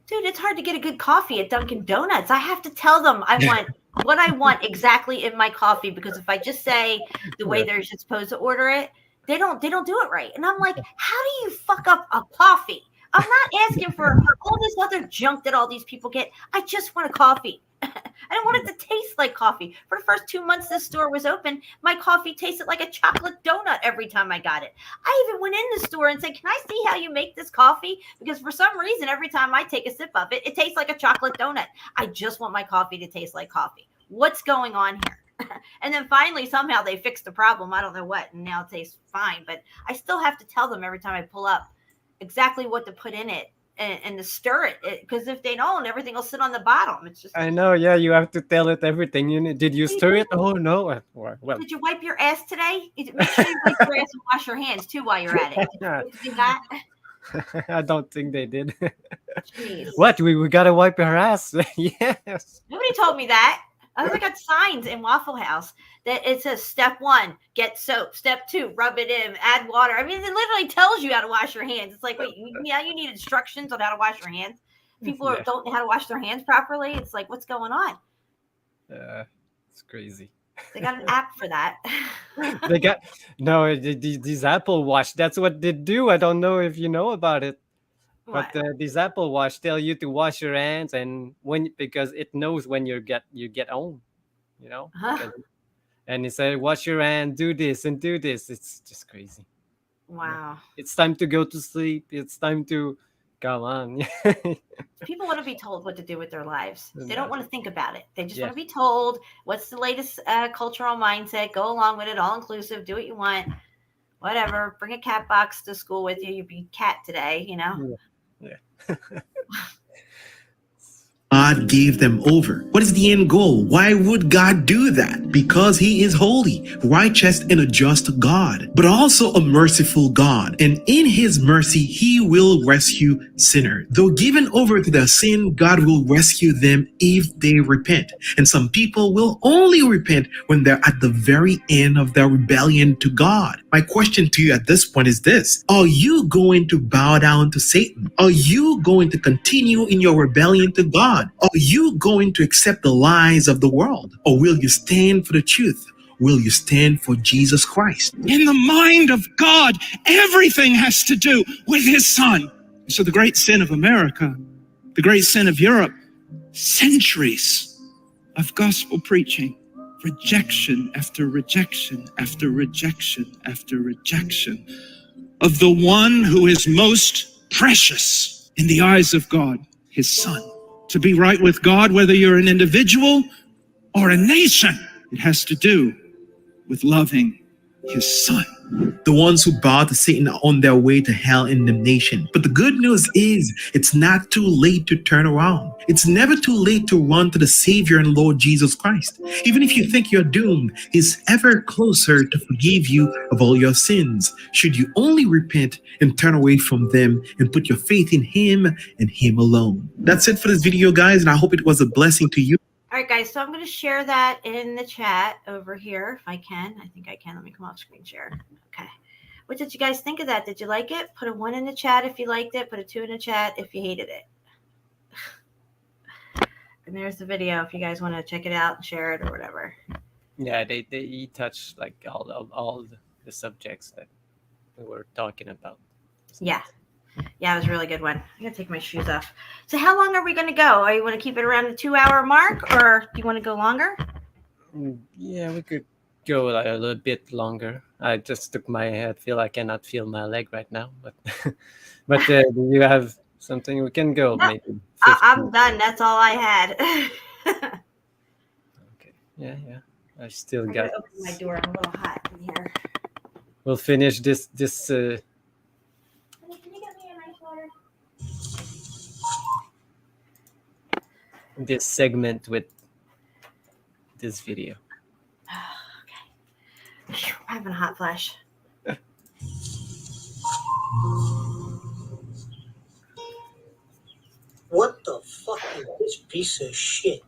dude, it's hard to get a good coffee at Dunkin' Donuts. I have to tell them I want what I want exactly in my coffee, because if I just say the way they're supposed to order it, they don't do it right. And I'm like, how do you fuck up a coffee? I'm not asking for all this other junk that all these people get. I just want a coffee. I don't want it to taste like coffee. For the first 2 months this store was open, my coffee tasted like a chocolate donut every time I got it. I even went in the store and said, can I see how you make this coffee? Because for some reason, every time I take a sip of it, it tastes like a chocolate donut. I just want my coffee to taste like coffee. What's going on here? And then finally, somehow they fixed the problem. I don't know what, and now it tastes fine. But I still have to tell them every time I pull up exactly what to put in it. And to stir it, because if they don't, everything will sit on the bottom. It's just. I know, yeah. You have to tell it everything. Did you stir it? Oh no. Well, did you wipe your ass today? Make sure you wipe your ass and wash your hands too while you're at it. Did you do that? I don't think they did. Jeez. What? We gotta wipe our ass? Yes. Nobody told me that. I got signs in Waffle House that it says step 1, get soap. Step 2, rub it in, add water. I mean, it literally tells you how to wash your hands. It's like, wait, you need instructions on how to wash your hands. People don't know how to wash their hands properly. It's like, what's going on? It's crazy. They got an app for that. They got these Apple Watch. That's what they do. I don't know if you know about it. But these Apple Watch tell you to wash your hands, and because it knows when you get home, you know. And it said, wash your hand, do this and do this. It's just crazy. Wow. It's time to go to sleep. It's time to come on. People want to be told what to do with their lives. They don't want to think about it. They just want to be told what's the latest cultural mindset. Go along with it, all inclusive. Do what you want. Whatever. Bring a cat box to school with you. You'll be cat today, you know? Yeah. God gave them over. What is the end goal? Why would God do that? Because he is holy, righteous, and a just God, but also a merciful God. And in his mercy, he will rescue sinners. Though given over to their sin, God will rescue them if they repent. And some people will only repent when they're at the very end of their rebellion to God. My question to you at this point is this: are you going to bow down to Satan? Are you going to continue in your rebellion to God? Are you going to accept the lies of the world? Or will you stand for the truth? Will you stand for Jesus Christ? In the mind of God, everything has to do with his son. So the great sin of America, the great sin of Europe, centuries of gospel preaching, rejection after rejection after rejection after rejection of the one who is most precious in the eyes of God, his son. To be right with God, whether you're an individual or a nation, it has to do with loving his son. The ones who bow to Satan are on their way to hell and damnation. But the good news is it's not too late to turn around. It's never too late to run to the Savior and Lord Jesus Christ. Even if you think you're doomed, he's ever closer to forgive you of all your sins. Should you only repent and turn away from them and put your faith in him and him alone. That's it for this video, guys, and I hope it was a blessing to you. All right, guys, so I'm going to share that in the chat over here, if I can. I think I can. Let me come off screen share. Okay. What did you guys think of that? Did you like it? Put a 1 in the chat if you liked it. Put a 2 in the chat if you hated it. And there's the video if you guys want to check it out and share it or whatever. Yeah, they touched like all the subjects that we were talking about. Yeah. Yeah, it was a really good one. I'm going to take my shoes off. So how long are we going to go? Are you want to keep it around the 2-hour mark, or do you want to go longer? Yeah, we could go like a little bit longer. I just took my head. Feel I cannot feel my leg right now. But do you have something? We can go maybe. I'm done. That's all I had. Okay. Yeah. I still I'm got. going to open my door. I'm a little hot in here. We'll finish this. Can you get me a nice water? This segment with this video. Okay. I'm having a hot flash. What the fuck is this piece of shit?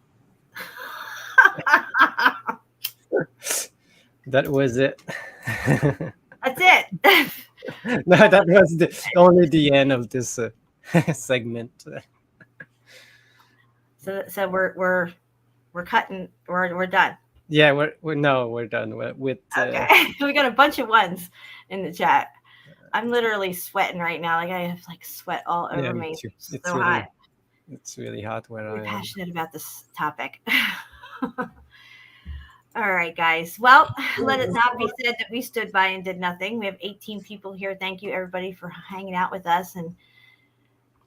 That was it. That's it. No, that was only the end of this segment. So we're cutting. We're done. Yeah, we're done with. Okay, we got a bunch of ones in the chat. I'm literally sweating right now. Like I have sweat all over me. It's so really hot. It's really hot where I am. We're passionate about this topic. All right, guys. Well, let it not be said that we stood by and did nothing. We have 18 people here. Thank you, everybody, for hanging out with us. And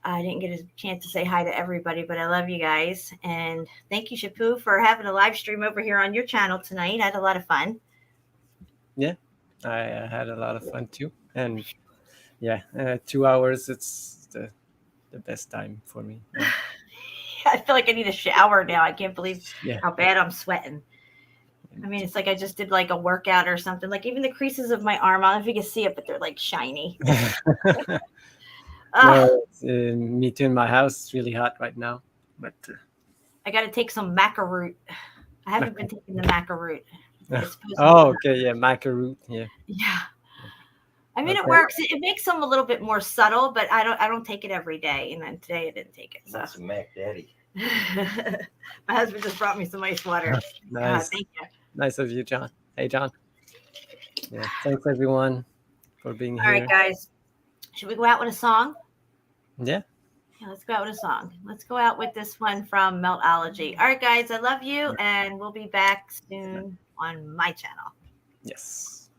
I didn't get a chance to say hi to everybody, but I love you guys. And thank you, Shapu, for having a live stream over here on your channel tonight. I had a lot of fun. Yeah, I had a lot of fun too. And yeah, 2 hours, it's the best time for me. Yeah. I feel like I need a shower now. I can't believe Yeah. how bad I'm sweating. I mean, it's like I just did like a workout or something. Like even the creases of my arm, I don't know if you can see it, but they're like shiny. Well, me too in my house. It's really hot right now. But I got to take some maca root. I haven't been taking the maca root. Oh, okay, yeah, maca root, yeah. Yeah. I mean, it Okay. works. It makes them a little bit more subtle, but I don't take it every day. And then today I didn't take it. So. That's a Mac Daddy. My husband just brought me some ice water. Nice. Thank you. Nice of you, John. Hey, John. Yeah, thanks everyone for being All here. right, guys. Should we go out with a song? Yeah. Yeah, let's go out with a song. Let's go out with this one from Meltology. All right, guys. I love you, and we'll be back soon on my channel. Yes.